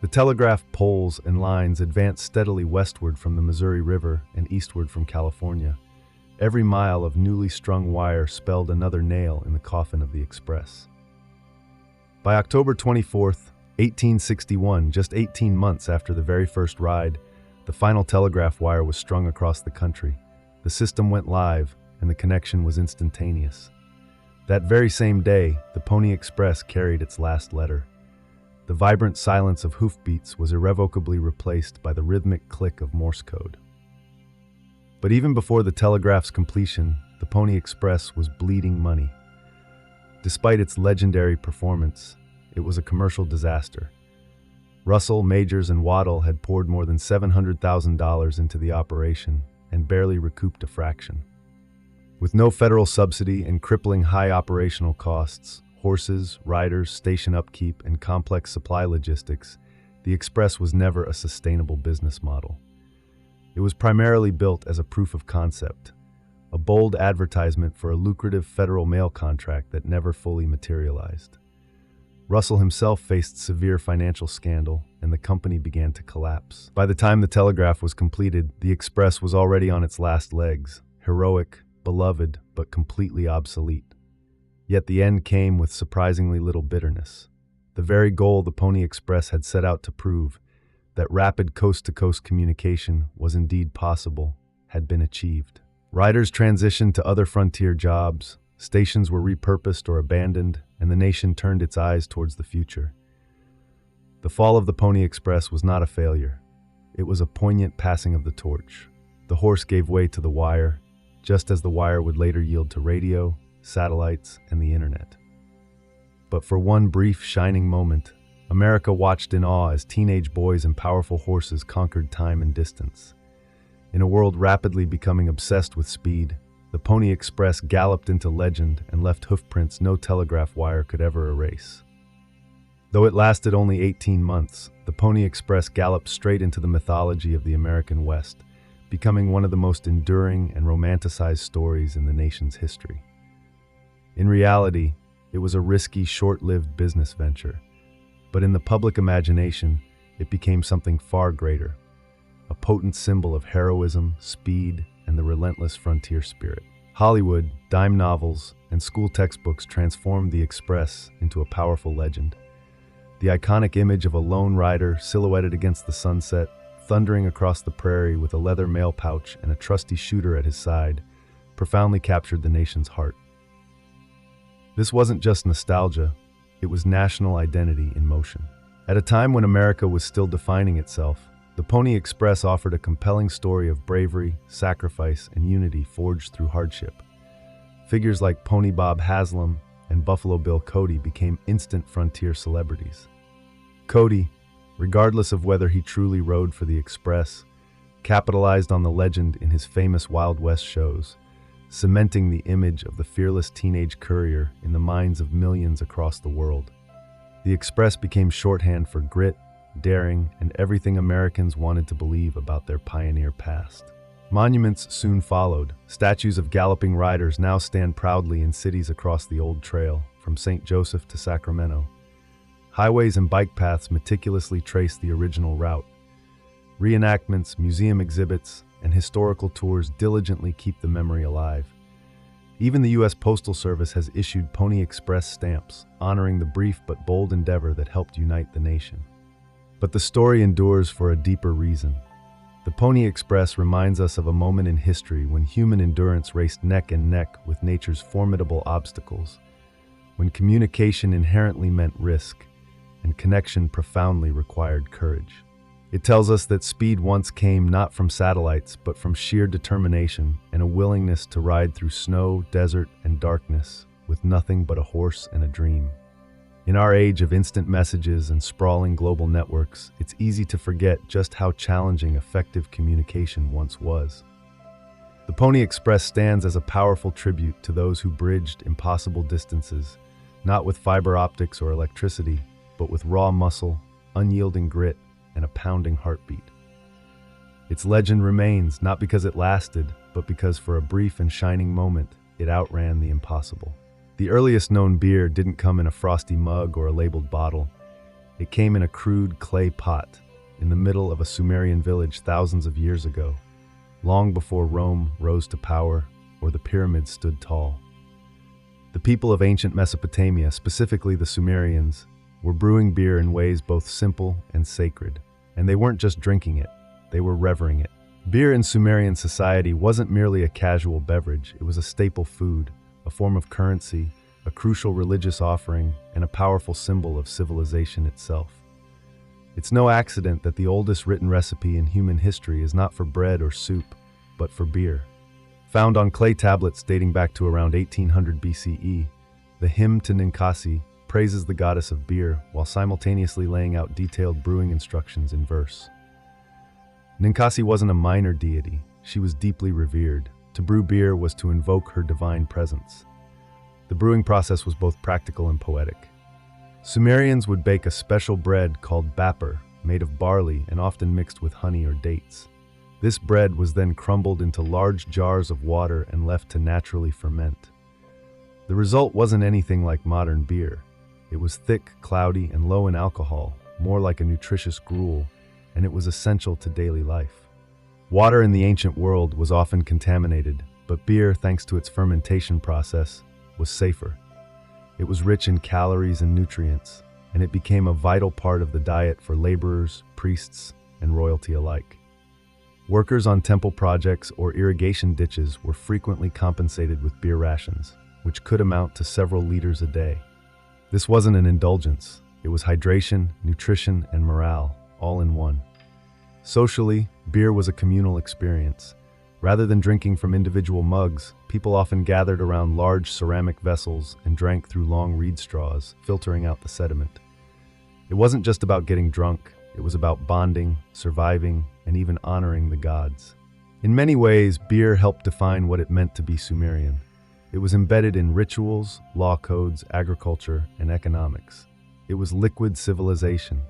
The telegraph poles and lines advanced steadily westward from the Missouri River and eastward from California. Every mile of newly strung wire spelled another nail in the coffin of the Express. By October 24th, 1861, just 18 months after the very first ride, the final telegraph wire was strung across the country. The system went live, and the connection was instantaneous. That very same day, the Pony Express carried its last letter. The vibrant silence of hoofbeats was irrevocably replaced by the rhythmic click of Morse code. But even before the telegraph's completion, the Pony Express was bleeding money. Despite its legendary performance, it was a commercial disaster. Russell, Majors, and Waddell had poured more than $700,000 into the operation and barely recouped a fraction. With no federal subsidy and crippling high operational costs, horses, riders, station upkeep, and complex supply logistics, the Express was never a sustainable business model. It was primarily built as a proof of concept, a bold advertisement for a lucrative federal mail contract that never fully materialized. Russell himself faced severe financial scandal, and the company began to collapse. By the time the telegraph was completed, the Express was already on its last legs, heroic, beloved, but completely obsolete. Yet the end came with surprisingly little bitterness. The very goal the Pony Express had set out to prove, that rapid coast-to-coast communication was indeed possible, had been achieved. Riders transitioned to other frontier jobs, stations were repurposed or abandoned, and the nation turned its eyes towards the future. The fall of the Pony Express was not a failure. It was a poignant passing of the torch. The horse gave way to the wire, just as the wire would later yield to radio, satellites, and the internet. But for one brief, shining moment, America watched in awe as teenage boys and powerful horses conquered time and distance. In a world rapidly becoming obsessed with speed, the Pony Express galloped into legend and left hoofprints no telegraph wire could ever erase. Though it lasted only 18 months, the Pony Express galloped straight into the mythology of the American West, becoming one of the most enduring and romanticized stories in the nation's history. In reality, it was a risky, short-lived business venture, but in the public imagination, it became something far greater, a potent symbol of heroism, speed, and the relentless frontier spirit. Hollywood, dime novels, and school textbooks transformed the express into a powerful legend. The iconic image of a lone rider silhouetted against the sunset, thundering across the prairie with a leather mail pouch and a trusty shooter at his side, profoundly captured the nation's heart. This wasn't just nostalgia, it was national identity in motion. At a time when America was still defining itself, the Pony Express offered a compelling story of bravery, sacrifice, and unity forged through hardship. Figures like Pony Bob Haslam and Buffalo Bill Cody became instant frontier celebrities. Cody, regardless of whether he truly rode for the Express, capitalized on the legend in his famous Wild West shows, cementing the image of the fearless teenage courier in the minds of millions across the world. The Express became shorthand for grit, daring, and everything Americans wanted to believe about their pioneer past. Monuments soon followed. Statues of galloping riders now stand proudly in cities across the old trail, from St. Joseph to Sacramento. Highways and bike paths meticulously trace the original route. Reenactments, museum exhibits, and historical tours diligently keep the memory alive. Even the U.S. Postal Service has issued Pony Express stamps, honoring the brief but bold endeavor that helped unite the nation. But the story endures for a deeper reason. The Pony Express reminds us of a moment in history when human endurance raced neck and neck with nature's formidable obstacles, when communication inherently meant risk, and connection profoundly required courage. It tells us that speed once came not from satellites, but from sheer determination and a willingness to ride through snow, desert, and darkness with nothing but a horse and a dream. In our age of instant messages and sprawling global networks, it's easy to forget just how challenging effective communication once was. The Pony Express stands as a powerful tribute to those who bridged impossible distances, not with fiber optics or electricity, but with raw muscle, unyielding grit, and a pounding heartbeat. Its legend remains not because it lasted, but because for a brief and shining moment, it outran the impossible. The earliest known beer didn't come in a frosty mug or a labeled bottle. It came in a crude clay pot in the middle of a Sumerian village thousands of years ago, long before Rome rose to power or the pyramids stood tall. The people of ancient Mesopotamia, specifically the Sumerians, were brewing beer in ways both simple and sacred. And they weren't just drinking it, they were revering it. Beer in Sumerian society wasn't merely a casual beverage, it was a staple food, a form of currency, a crucial religious offering, and a powerful symbol of civilization itself. It's no accident that the oldest written recipe in human history is not for bread or soup, but for beer. Found on clay tablets dating back to around 1800 BCE, the hymn to Ninkasi praises the goddess of beer while simultaneously laying out detailed brewing instructions in verse. Ninkasi wasn't a minor deity, she was deeply revered. To brew beer was to invoke her divine presence. The brewing process was both practical and poetic. Sumerians would bake a special bread called bapper, made of barley and often mixed with honey or dates. This bread was then crumbled into large jars of water and left to naturally ferment. The result wasn't anything like modern beer. It was thick, cloudy, and low in alcohol, more like a nutritious gruel, and it was essential to daily life. Water in the ancient world was often contaminated, but beer, thanks to its fermentation process, was safer. It was rich in calories and nutrients, and it became a vital part of the diet for laborers, priests, and royalty alike. Workers on temple projects or irrigation ditches were frequently compensated with beer rations, which could amount to several liters a day. This wasn't an indulgence, it was hydration, nutrition, and morale, all in one. Socially, beer was a communal experience. Rather than drinking from individual mugs, people often gathered around large ceramic vessels and drank through long reed straws, filtering out the sediment. It wasn't just about getting drunk, it was about bonding, surviving, and even honoring the gods. In many ways, beer helped define what it meant to be Sumerian. It was embedded in rituals, law codes, agriculture, and economics. It was liquid civilization,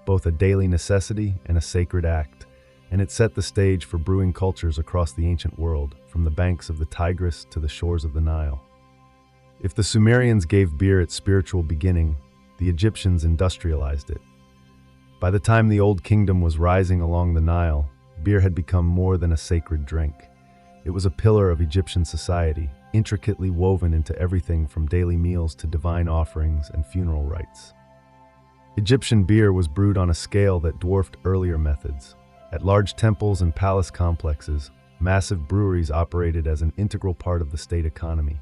both a daily necessity and a sacred act, and it set the stage for brewing cultures across the ancient world, from the banks of the Tigris to the shores of the Nile. If the Sumerians gave beer its spiritual beginning, the Egyptians industrialized it. By the time the Old Kingdom was rising along the Nile, beer had become more than a sacred drink. It was a pillar of Egyptian society, intricately woven into everything from daily meals to divine offerings and funeral rites. Egyptian beer was brewed on a scale that dwarfed earlier methods. At large temples and palace complexes, massive breweries operated as an integral part of the state economy.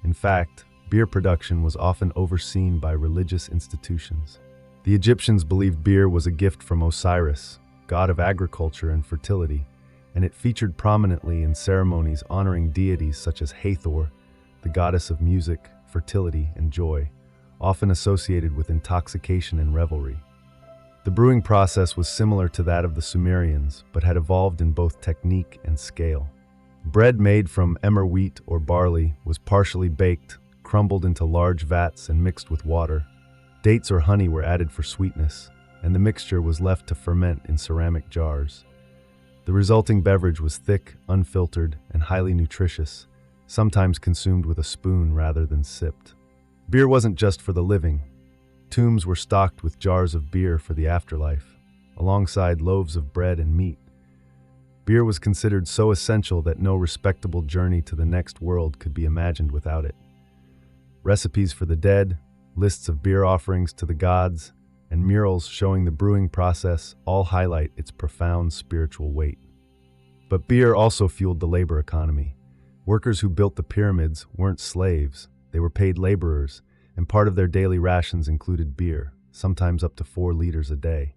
In fact, beer production was often overseen by religious institutions. The Egyptians believed beer was a gift from Osiris, god of agriculture and fertility, and it featured prominently in ceremonies honoring deities such as Hathor, the goddess of music, fertility, and joy, often associated with intoxication and revelry. The brewing process was similar to that of the Sumerians, but had evolved in both technique and scale. Bread made from emmer wheat or barley was partially baked, crumbled into large vats and mixed with water. Dates or honey were added for sweetness, and the mixture was left to ferment in ceramic jars. The resulting beverage was thick, unfiltered, and highly nutritious, sometimes consumed with a spoon rather than sipped. Beer wasn't just for the living. Tombs were stocked with jars of beer for the afterlife, alongside loaves of bread and meat. Beer was considered so essential that no respectable journey to the next world could be imagined without it. Recipes for the dead, lists of beer offerings to the gods, and murals showing the brewing process all highlight its profound spiritual weight. But beer also fueled the labor economy. Workers who built the pyramids weren't slaves. They were paid laborers, and part of their daily rations included beer, sometimes up to 4 liters a day.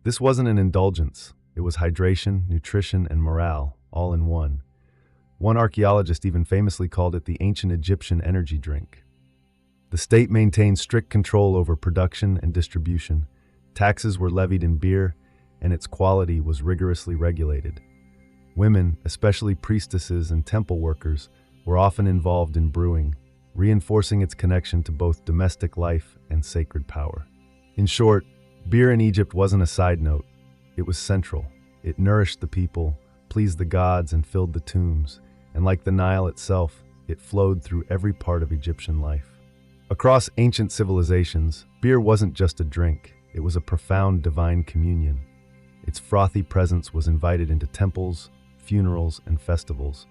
This wasn't an indulgence. It was hydration, nutrition, and morale, all in one. One archaeologist even famously called it the ancient Egyptian energy drink. The state maintained strict control over production and distribution. Taxes were levied in beer, and its quality was rigorously regulated. Women, especially priestesses and temple workers, were often involved in brewing, reinforcing its connection to both domestic life and sacred power. In short, beer in Egypt wasn't a side note. It was central. It nourished the people, pleased the gods, and filled the tombs. And like the Nile itself, it flowed through every part of Egyptian life. Across ancient civilizations, beer wasn't just a drink. It was a profound divine communion. Its frothy presence was invited into temples, funerals, and festivals.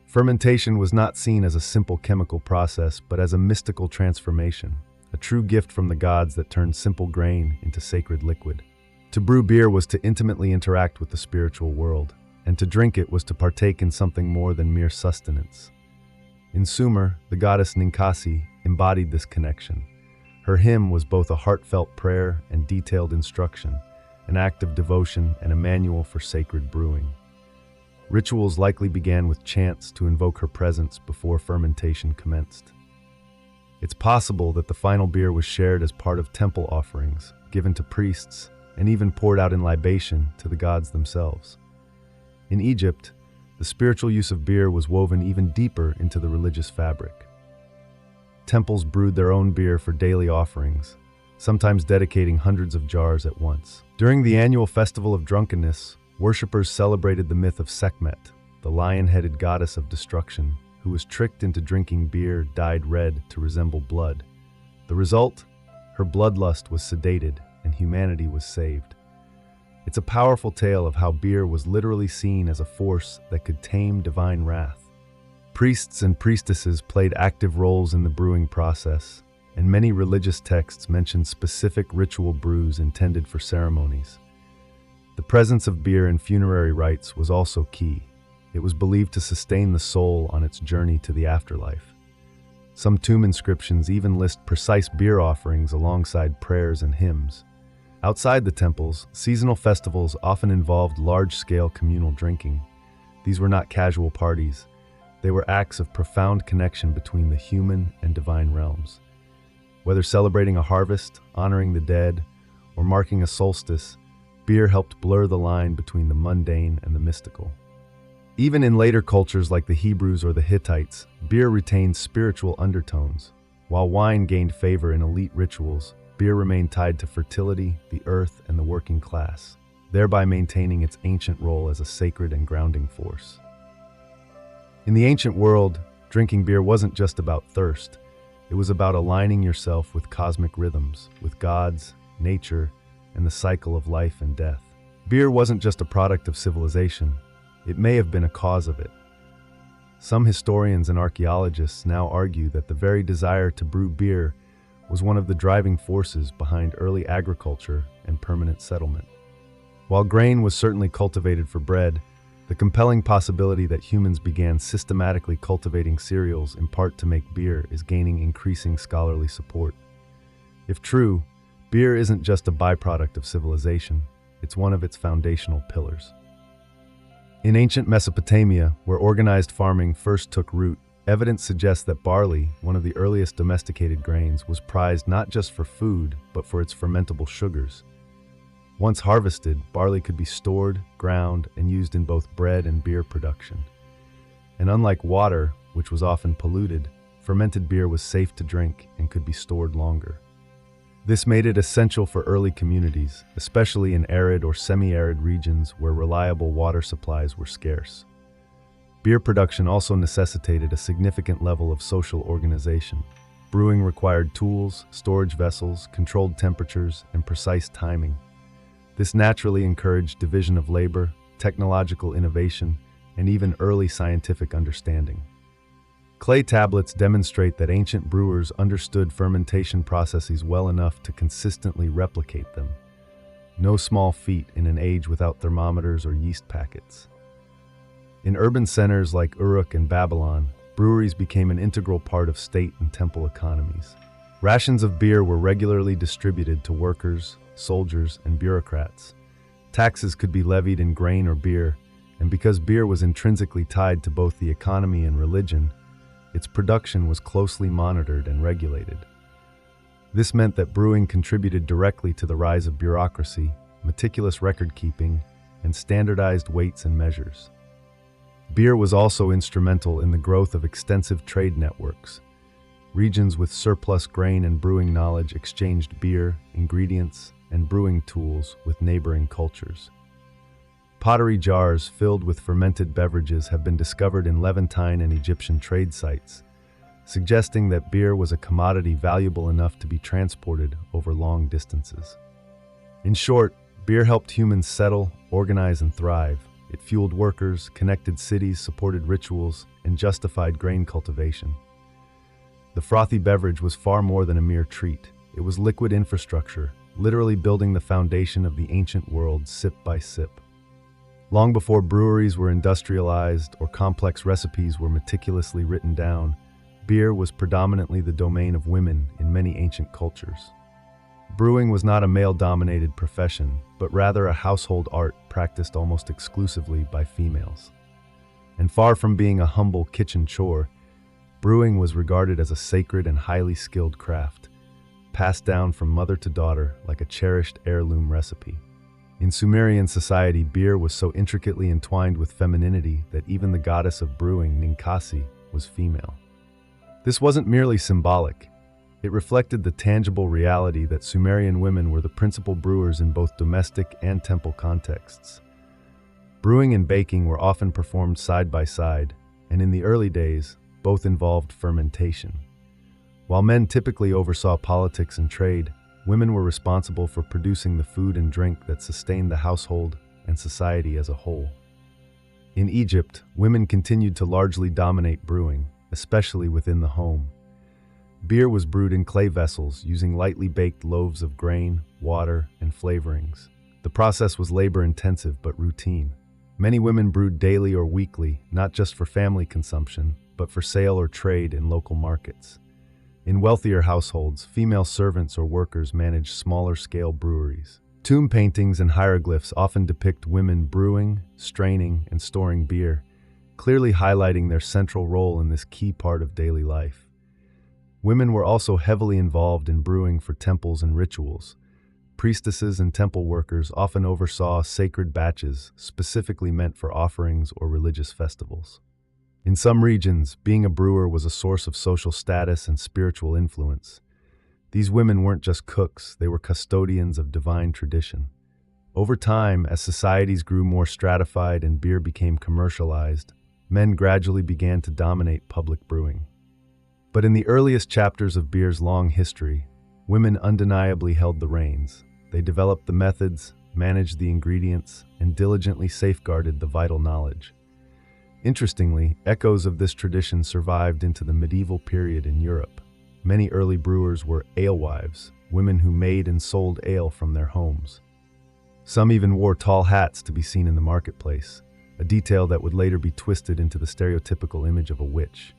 Fermentation was not seen as a simple chemical process, but as a mystical transformation, a true gift from the gods that turned simple grain into sacred liquid. To brew beer was to intimately interact with the spiritual world, and to drink it was to partake in something more than mere sustenance. In Sumer, the goddess Ninkasi embodied this connection. Her hymn was both a heartfelt prayer and detailed instruction, an act of devotion and a manual for sacred brewing. Rituals likely began with chants to invoke her presence before fermentation commenced. It's possible that the final beer was shared as part of temple offerings, given to priests, and even poured out in libation to the gods themselves. In Egypt, the spiritual use of beer was woven even deeper into the religious fabric. Temples brewed their own beer for daily offerings, sometimes dedicating hundreds of jars at once. During the annual festival of drunkenness, worshippers celebrated the myth of Sekhmet, the lion-headed goddess of destruction, who was tricked into drinking beer dyed red to resemble blood. The result? Her bloodlust was sedated, and humanity was saved. It's a powerful tale of how beer was literally seen as a force that could tame divine wrath. Priests and priestesses played active roles in the brewing process, and many religious texts mention specific ritual brews intended for ceremonies. The presence of beer in funerary rites was also key. It was believed to sustain the soul on its journey to the afterlife. Some tomb inscriptions even list precise beer offerings alongside prayers and hymns. Outside the temples, seasonal festivals often involved large-scale communal drinking. These were not casual parties. They were acts of profound connection between the human and divine realms. Whether celebrating a harvest, honoring the dead, or marking a solstice, beer helped blur the line between the mundane and the mystical. Even in later cultures like the Hebrews or the Hittites, beer retained spiritual undertones. While wine gained favor in elite rituals, beer remained tied to fertility, the earth, and the working class, thereby maintaining its ancient role as a sacred and grounding force. In the ancient world, drinking beer wasn't just about thirst. It was about aligning yourself with cosmic rhythms, with gods, nature, and the cycle of life and death. Beer wasn't just a product of civilization. it may have been a cause of it. Some historians and archaeologists now argue that the very desire to brew beer was one of the driving forces behind early agriculture and permanent settlement. While grain was certainly cultivated for bread, the compelling possibility that humans began systematically cultivating cereals in part to make beer is gaining increasing scholarly support. If true, beer isn't just a byproduct of civilization, it's one of its foundational pillars. In ancient Mesopotamia, where organized farming first took root, evidence suggests that barley, one of the earliest domesticated grains, was prized not just for food, but for its fermentable sugars. Once harvested, barley could be stored, ground, and used in both bread and beer production. And unlike water, which was often polluted, fermented beer was safe to drink and could be stored longer. This made it essential for early communities, especially in arid or semi-arid regions where reliable water supplies were scarce. Beer production also necessitated a significant level of social organization. Brewing required tools, storage vessels, controlled temperatures, and precise timing. This naturally encouraged division of labor, technological innovation, and even early scientific understanding. Clay tablets demonstrate that ancient brewers understood fermentation processes well enough to consistently replicate them. No small feat in an age without thermometers or yeast packets. In urban centers like Uruk and Babylon, breweries became an integral part of state and temple economies. Rations of beer were regularly distributed to workers, soldiers, and bureaucrats. Taxes could be levied in grain or beer, and because beer was intrinsically tied to both the economy and religion, its production was closely monitored and regulated. This meant that brewing contributed directly to the rise of bureaucracy, meticulous record-keeping, and standardized weights and measures. Beer was also instrumental in the growth of extensive trade networks. Regions with surplus grain and brewing knowledge exchanged beer, ingredients, and brewing tools with neighboring cultures. Pottery jars filled with fermented beverages have been discovered in Levantine and Egyptian trade sites, suggesting that beer was a commodity valuable enough to be transported over long distances. In short, beer helped humans settle, organize, and thrive. It fueled workers, connected cities, supported rituals, and justified grain cultivation. The frothy beverage was far more than a mere treat. It was liquid infrastructure, literally building the foundation of the ancient world sip by sip. Long before breweries were industrialized or complex recipes were meticulously written down, beer was predominantly the domain of women in many ancient cultures. Brewing was not a male-dominated profession, but rather a household art practiced almost exclusively by females. And far from being a humble kitchen chore, brewing was regarded as a sacred and highly skilled craft, passed down from mother to daughter like a cherished heirloom recipe. In Sumerian society, beer was so intricately entwined with femininity that even the goddess of brewing, Ninkasi, was female. This wasn't merely symbolic. It reflected the tangible reality that Sumerian women were the principal brewers in both domestic and temple contexts. Brewing and baking were often performed side by side, and in the early days, both involved fermentation. While men typically oversaw politics and trade, women were responsible for producing the food and drink that sustained the household and society as a whole. In Egypt, women continued to largely dominate brewing, especially within the home. Beer was brewed in clay vessels using lightly baked loaves of grain, water, and flavorings. The process was labor-intensive but routine. Many women brewed daily or weekly, not just for family consumption, but for sale or trade in local markets. In wealthier households, female servants or workers managed smaller-scale breweries. Tomb paintings and hieroglyphs often depict women brewing, straining, and storing beer, clearly highlighting their central role in this key part of daily life. Women were also heavily involved in brewing for temples and rituals. Priestesses and temple workers often oversaw sacred batches specifically meant for offerings or religious festivals. In some regions, being a brewer was a source of social status and spiritual influence. These women weren't just cooks, they were custodians of divine tradition. Over time, as societies grew more stratified and beer became commercialized, men gradually began to dominate public brewing. But in the earliest chapters of beer's long history, women undeniably held the reins. They developed the methods, managed the ingredients, and diligently safeguarded the vital knowledge. Interestingly, echoes of this tradition survived into the medieval period in Europe. Many early brewers were alewives, women who made and sold ale from their homes. Some even wore tall hats to be seen in the marketplace, a detail that would later be twisted into the stereotypical image of a witch.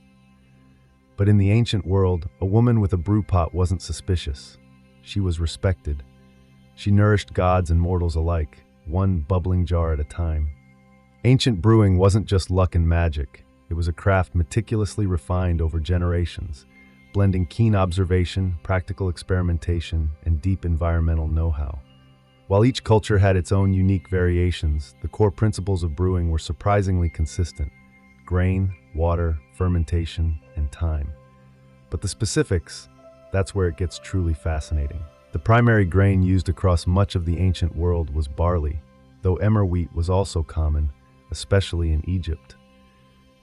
But in the ancient world, a woman with a brew pot wasn't suspicious. She was respected. She nourished gods and mortals alike, one bubbling jar at a time. Ancient brewing wasn't just luck and magic. It was a craft meticulously refined over generations, blending keen observation, practical experimentation, and deep environmental know-how. While each culture had its own unique variations, the core principles of brewing were surprisingly consistent: grain, water, fermentation, and time. But the specifics, that's where it gets truly fascinating. The primary grain used across much of the ancient world was barley, though emmer wheat was also common, especially in Egypt.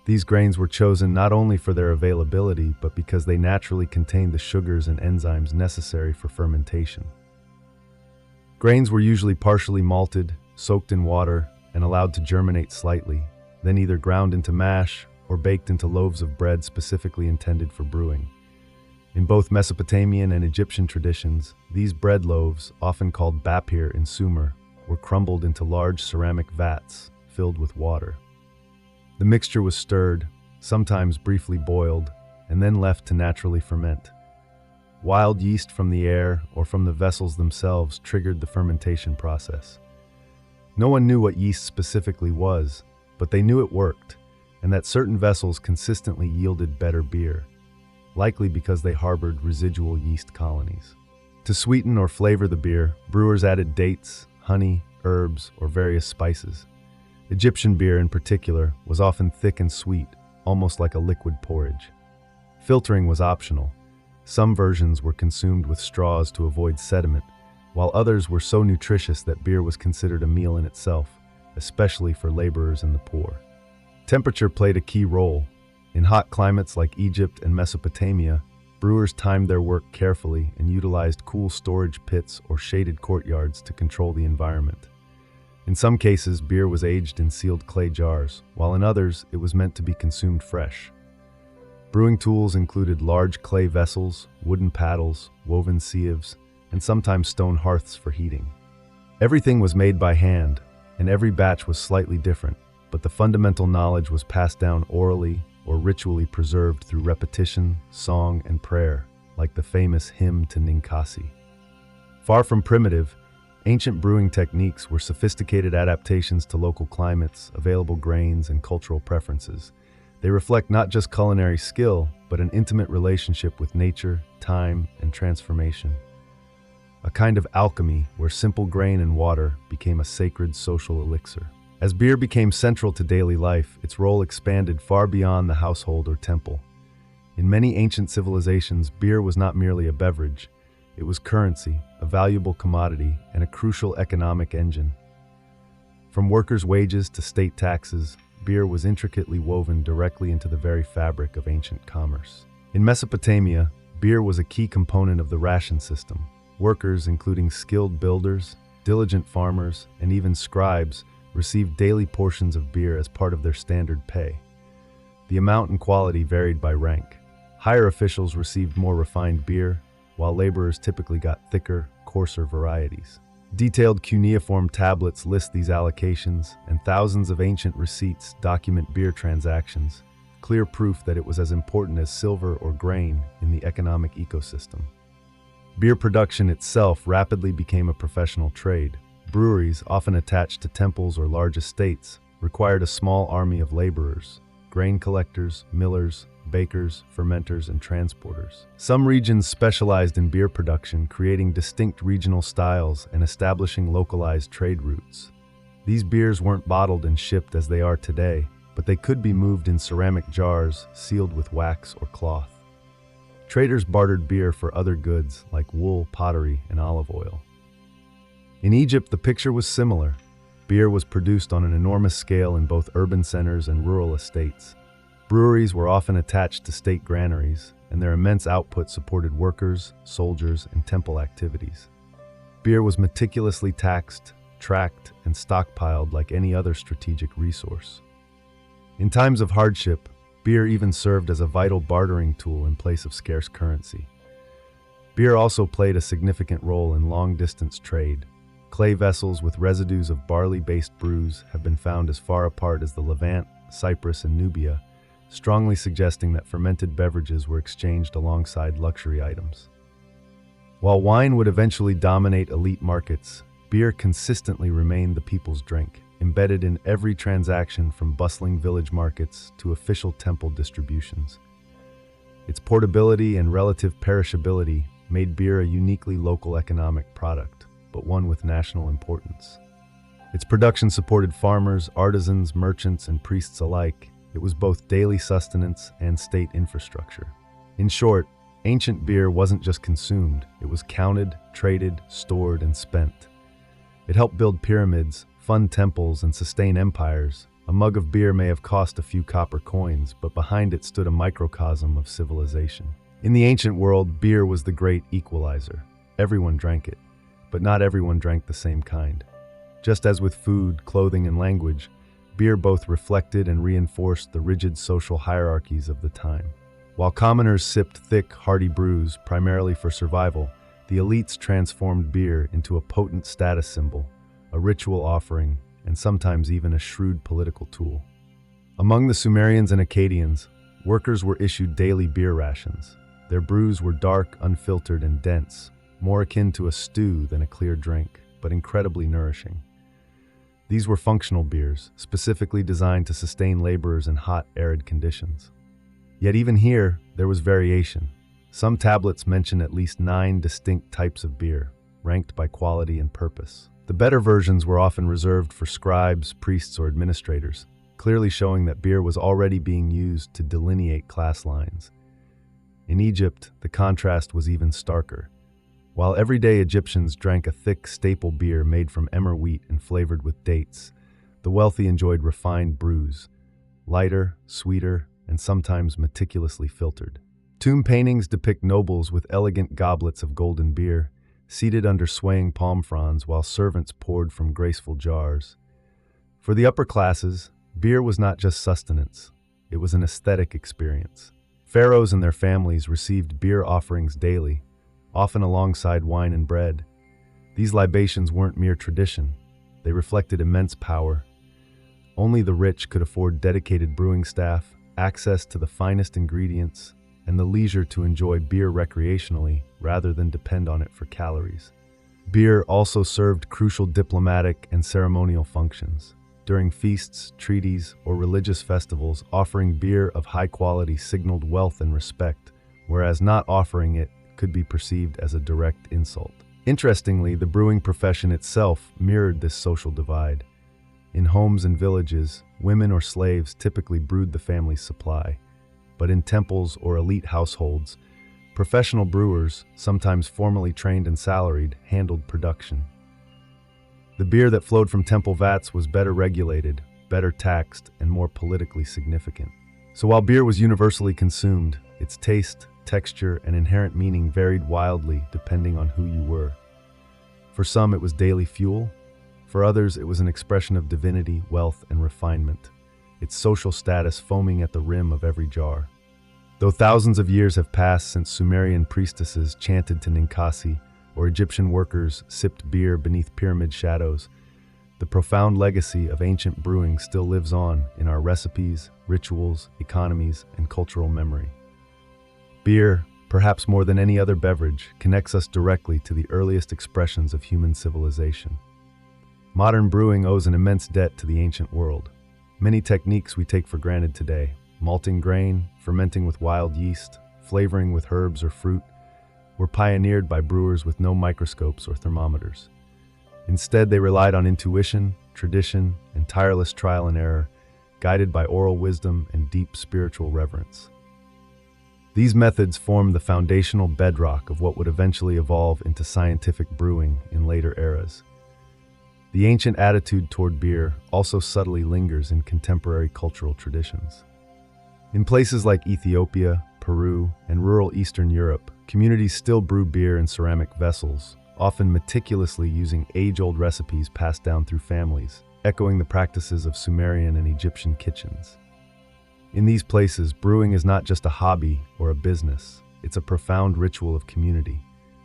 These grains were chosen not only for their availability, but because they naturally contained the sugars and enzymes necessary for fermentation. Grains were usually partially malted, soaked in water, and allowed to germinate slightly, then either ground into mash or baked into loaves of bread specifically intended for brewing. In both Mesopotamian and Egyptian traditions, these bread loaves, often called bapir in Sumer, were crumbled into large ceramic vats filled with water. The mixture was stirred, sometimes briefly boiled, and then left to naturally ferment. Wild yeast from the air or from the vessels themselves triggered the fermentation process. No one knew what yeast specifically was, but they knew it worked, and that certain vessels consistently yielded better beer, likely because they harbored residual yeast colonies. To sweeten or flavor the beer, brewers added dates, honey, herbs, or various spices. Egyptian beer in particular was often thick and sweet, almost like a liquid porridge. Filtering was optional. Some versions were consumed with straws to avoid sediment, while others were so nutritious that beer was considered a meal in itself, especially for laborers and the poor. Temperature played a key role. In hot climates like Egypt and Mesopotamia, brewers timed their work carefully and utilized cool storage pits or shaded courtyards to control the environment. In some cases, beer was aged in sealed clay jars, while in others, it was meant to be consumed fresh. Brewing tools included large clay vessels, wooden paddles, woven sieves, and sometimes stone hearths for heating. Everything was made by hand, and every batch was slightly different, but the fundamental knowledge was passed down orally or ritually preserved through repetition, song, and prayer, like the famous hymn to Ninkasi. Far from primitive, ancient brewing techniques were sophisticated adaptations to local climates, available grains, and cultural preferences. They reflect not just culinary skill, but an intimate relationship with nature, time, and transformation. A kind of alchemy where simple grain and water became a sacred social elixir. As beer became central to daily life, its role expanded far beyond the household or temple. In many ancient civilizations, beer was not merely a beverage. It was currency, a valuable commodity, and a crucial economic engine. From workers' wages to state taxes, beer was intricately woven directly into the very fabric of ancient commerce. In Mesopotamia, beer was a key component of the ration system. Workers, including skilled builders, diligent farmers, and even scribes, received daily portions of beer as part of their standard pay. The amount and quality varied by rank. Higher officials received more refined beer, while laborers typically got thicker, coarser varieties. Detailed cuneiform tablets list these allocations, and thousands of ancient receipts document beer transactions, clear proof that it was as important as silver or grain in the economic ecosystem. Beer production itself rapidly became a professional trade. Breweries, often attached to temples or large estates, required a small army of laborers, grain collectors, millers, bakers, fermenters, and transporters. Some regions specialized in beer production, creating distinct regional styles and establishing localized trade routes. These beers weren't bottled and shipped as they are today, but they could be moved in ceramic jars sealed with wax or cloth. Traders bartered beer for other goods like wool, pottery, and olive oil. In Egypt, the picture was similar. Beer was produced on an enormous scale in both urban centers and rural estates. Breweries were often attached to state granaries, and their immense output supported workers, soldiers, and temple activities. Beer was meticulously taxed, tracked, and stockpiled like any other strategic resource. In times of hardship, beer even served as a vital bartering tool in place of scarce currency. Beer also played a significant role in long-distance trade. Clay vessels with residues of barley-based brews have been found as far apart as the Levant, Cyprus, and Nubia, strongly suggesting that fermented beverages were exchanged alongside luxury items. While wine would eventually dominate elite markets, beer consistently remained the people's drink, embedded in every transaction from bustling village markets to official temple distributions. Its portability and relative perishability made beer a uniquely local economic product, but one with national importance. Its production supported farmers, artisans, merchants, and priests alike. It was both daily sustenance and state infrastructure. In short, ancient beer wasn't just consumed, it was counted, traded, stored, and spent. It helped build pyramids, fund temples, and sustain empires. A mug of beer may have cost a few copper coins, but behind it stood a microcosm of civilization. In the ancient world, beer was the great equalizer. Everyone drank it, but not everyone drank the same kind. Just as with food, clothing, and language, beer both reflected and reinforced the rigid social hierarchies of the time. While commoners sipped thick, hearty brews primarily for survival, the elites transformed beer into a potent status symbol, a ritual offering, and sometimes even a shrewd political tool. Among the Sumerians and Akkadians, workers were issued daily beer rations. Their brews were dark, unfiltered, and dense, more akin to a stew than a clear drink, but incredibly nourishing. These were functional beers, specifically designed to sustain laborers in hot, arid conditions. Yet even here, there was variation. Some tablets mention at least 9 distinct types of beer, ranked by quality and purpose. The better versions were often reserved for scribes, priests, or administrators, clearly showing that beer was already being used to delineate class lines. In Egypt, the contrast was even starker. While everyday Egyptians drank a thick, staple beer made from emmer wheat and flavored with dates, the wealthy enjoyed refined brews, lighter, sweeter, and sometimes meticulously filtered. Tomb paintings depict nobles with elegant goblets of golden beer, seated under swaying palm fronds while servants poured from graceful jars. For the upper classes, beer was not just sustenance, it was an aesthetic experience. Pharaohs and their families received beer offerings daily, often alongside wine and bread. These libations weren't mere tradition, they reflected immense power. Only the rich could afford dedicated brewing staff, access to the finest ingredients, and the leisure to enjoy beer recreationally rather than depend on it for calories. Beer also served crucial diplomatic and ceremonial functions. During feasts, treaties, or religious festivals, offering beer of high quality signaled wealth and respect, whereas not offering it could be perceived as a direct insult. Interestingly, the brewing profession itself mirrored this social divide. In homes and villages, women or slaves typically brewed the family's supply, but in temples or elite households, professional brewers, sometimes formally trained and salaried, handled production. The beer that flowed from temple vats was better regulated, better taxed, and more politically significant. So while beer was universally consumed, its taste, texture, and inherent meaning varied wildly depending on who you were. For some, it was daily fuel. For others, it was an expression of divinity, wealth, and refinement, its social status foaming at the rim of every jar. Though thousands of years have passed since Sumerian priestesses chanted to Ninkasi, or Egyptian workers sipped beer beneath pyramid shadows, the profound legacy of ancient brewing still lives on in our recipes, rituals, economies, and cultural memory. Beer, perhaps more than any other beverage, connects us directly to the earliest expressions of human civilization. Modern brewing owes an immense debt to the ancient world. Many techniques we take for granted today, malting grain, fermenting with wild yeast, flavoring with herbs or fruit, were pioneered by brewers with no microscopes or thermometers. Instead, they relied on intuition, tradition, and tireless trial and error, guided by oral wisdom and deep spiritual reverence. These methods form the foundational bedrock of what would eventually evolve into scientific brewing in later eras. The ancient attitude toward beer also subtly lingers in contemporary cultural traditions. In places like Ethiopia, Peru, and rural Eastern Europe, communities still brew beer in ceramic vessels, often meticulously using age-old recipes passed down through families, echoing the practices of Sumerian and Egyptian kitchens. In these places, brewing is not just a hobby or a business, it's a profound ritual of community,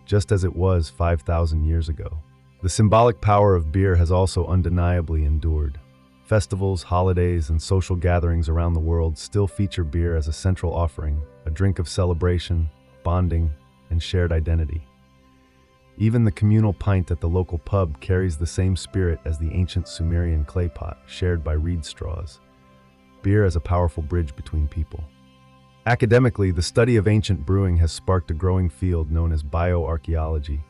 just as it was 5,000 years ago. The symbolic power of beer has also undeniably endured. Festivals, holidays, and social gatherings around the world still feature beer as a central offering, a drink of celebration, bonding, and shared identity. Even the communal pint at the local pub carries the same spirit as the ancient Sumerian clay pot shared by reed straws. Beer as a powerful bridge between people. Academically, the study of ancient brewing has sparked a growing field known as bioarchaeology.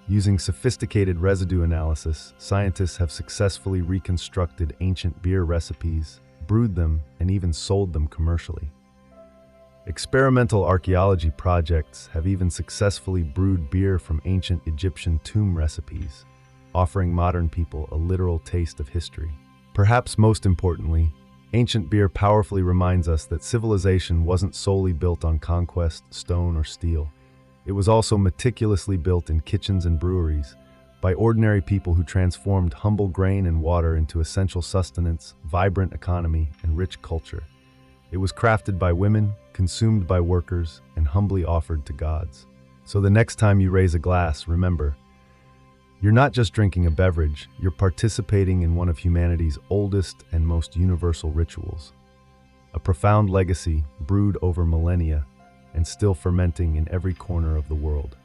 Using sophisticated residue analysis, scientists have successfully reconstructed ancient beer recipes, brewed them, and even sold them commercially. Experimental archaeology projects have even successfully brewed beer from ancient Egyptian tomb recipes, offering modern people a literal taste of history. Perhaps most importantly, ancient beer powerfully reminds us that civilization wasn't solely built on conquest, stone, or steel. It was also meticulously built in kitchens and breweries by ordinary people who transformed humble grain and water into essential sustenance, vibrant economy, and rich culture. It was crafted by women, consumed by workers, and humbly offered to gods. So the next time you raise a glass, remember, you're not just drinking a beverage, you're participating in one of humanity's oldest and most universal rituals. A profound legacy brewed over millennia and still fermenting in every corner of the world.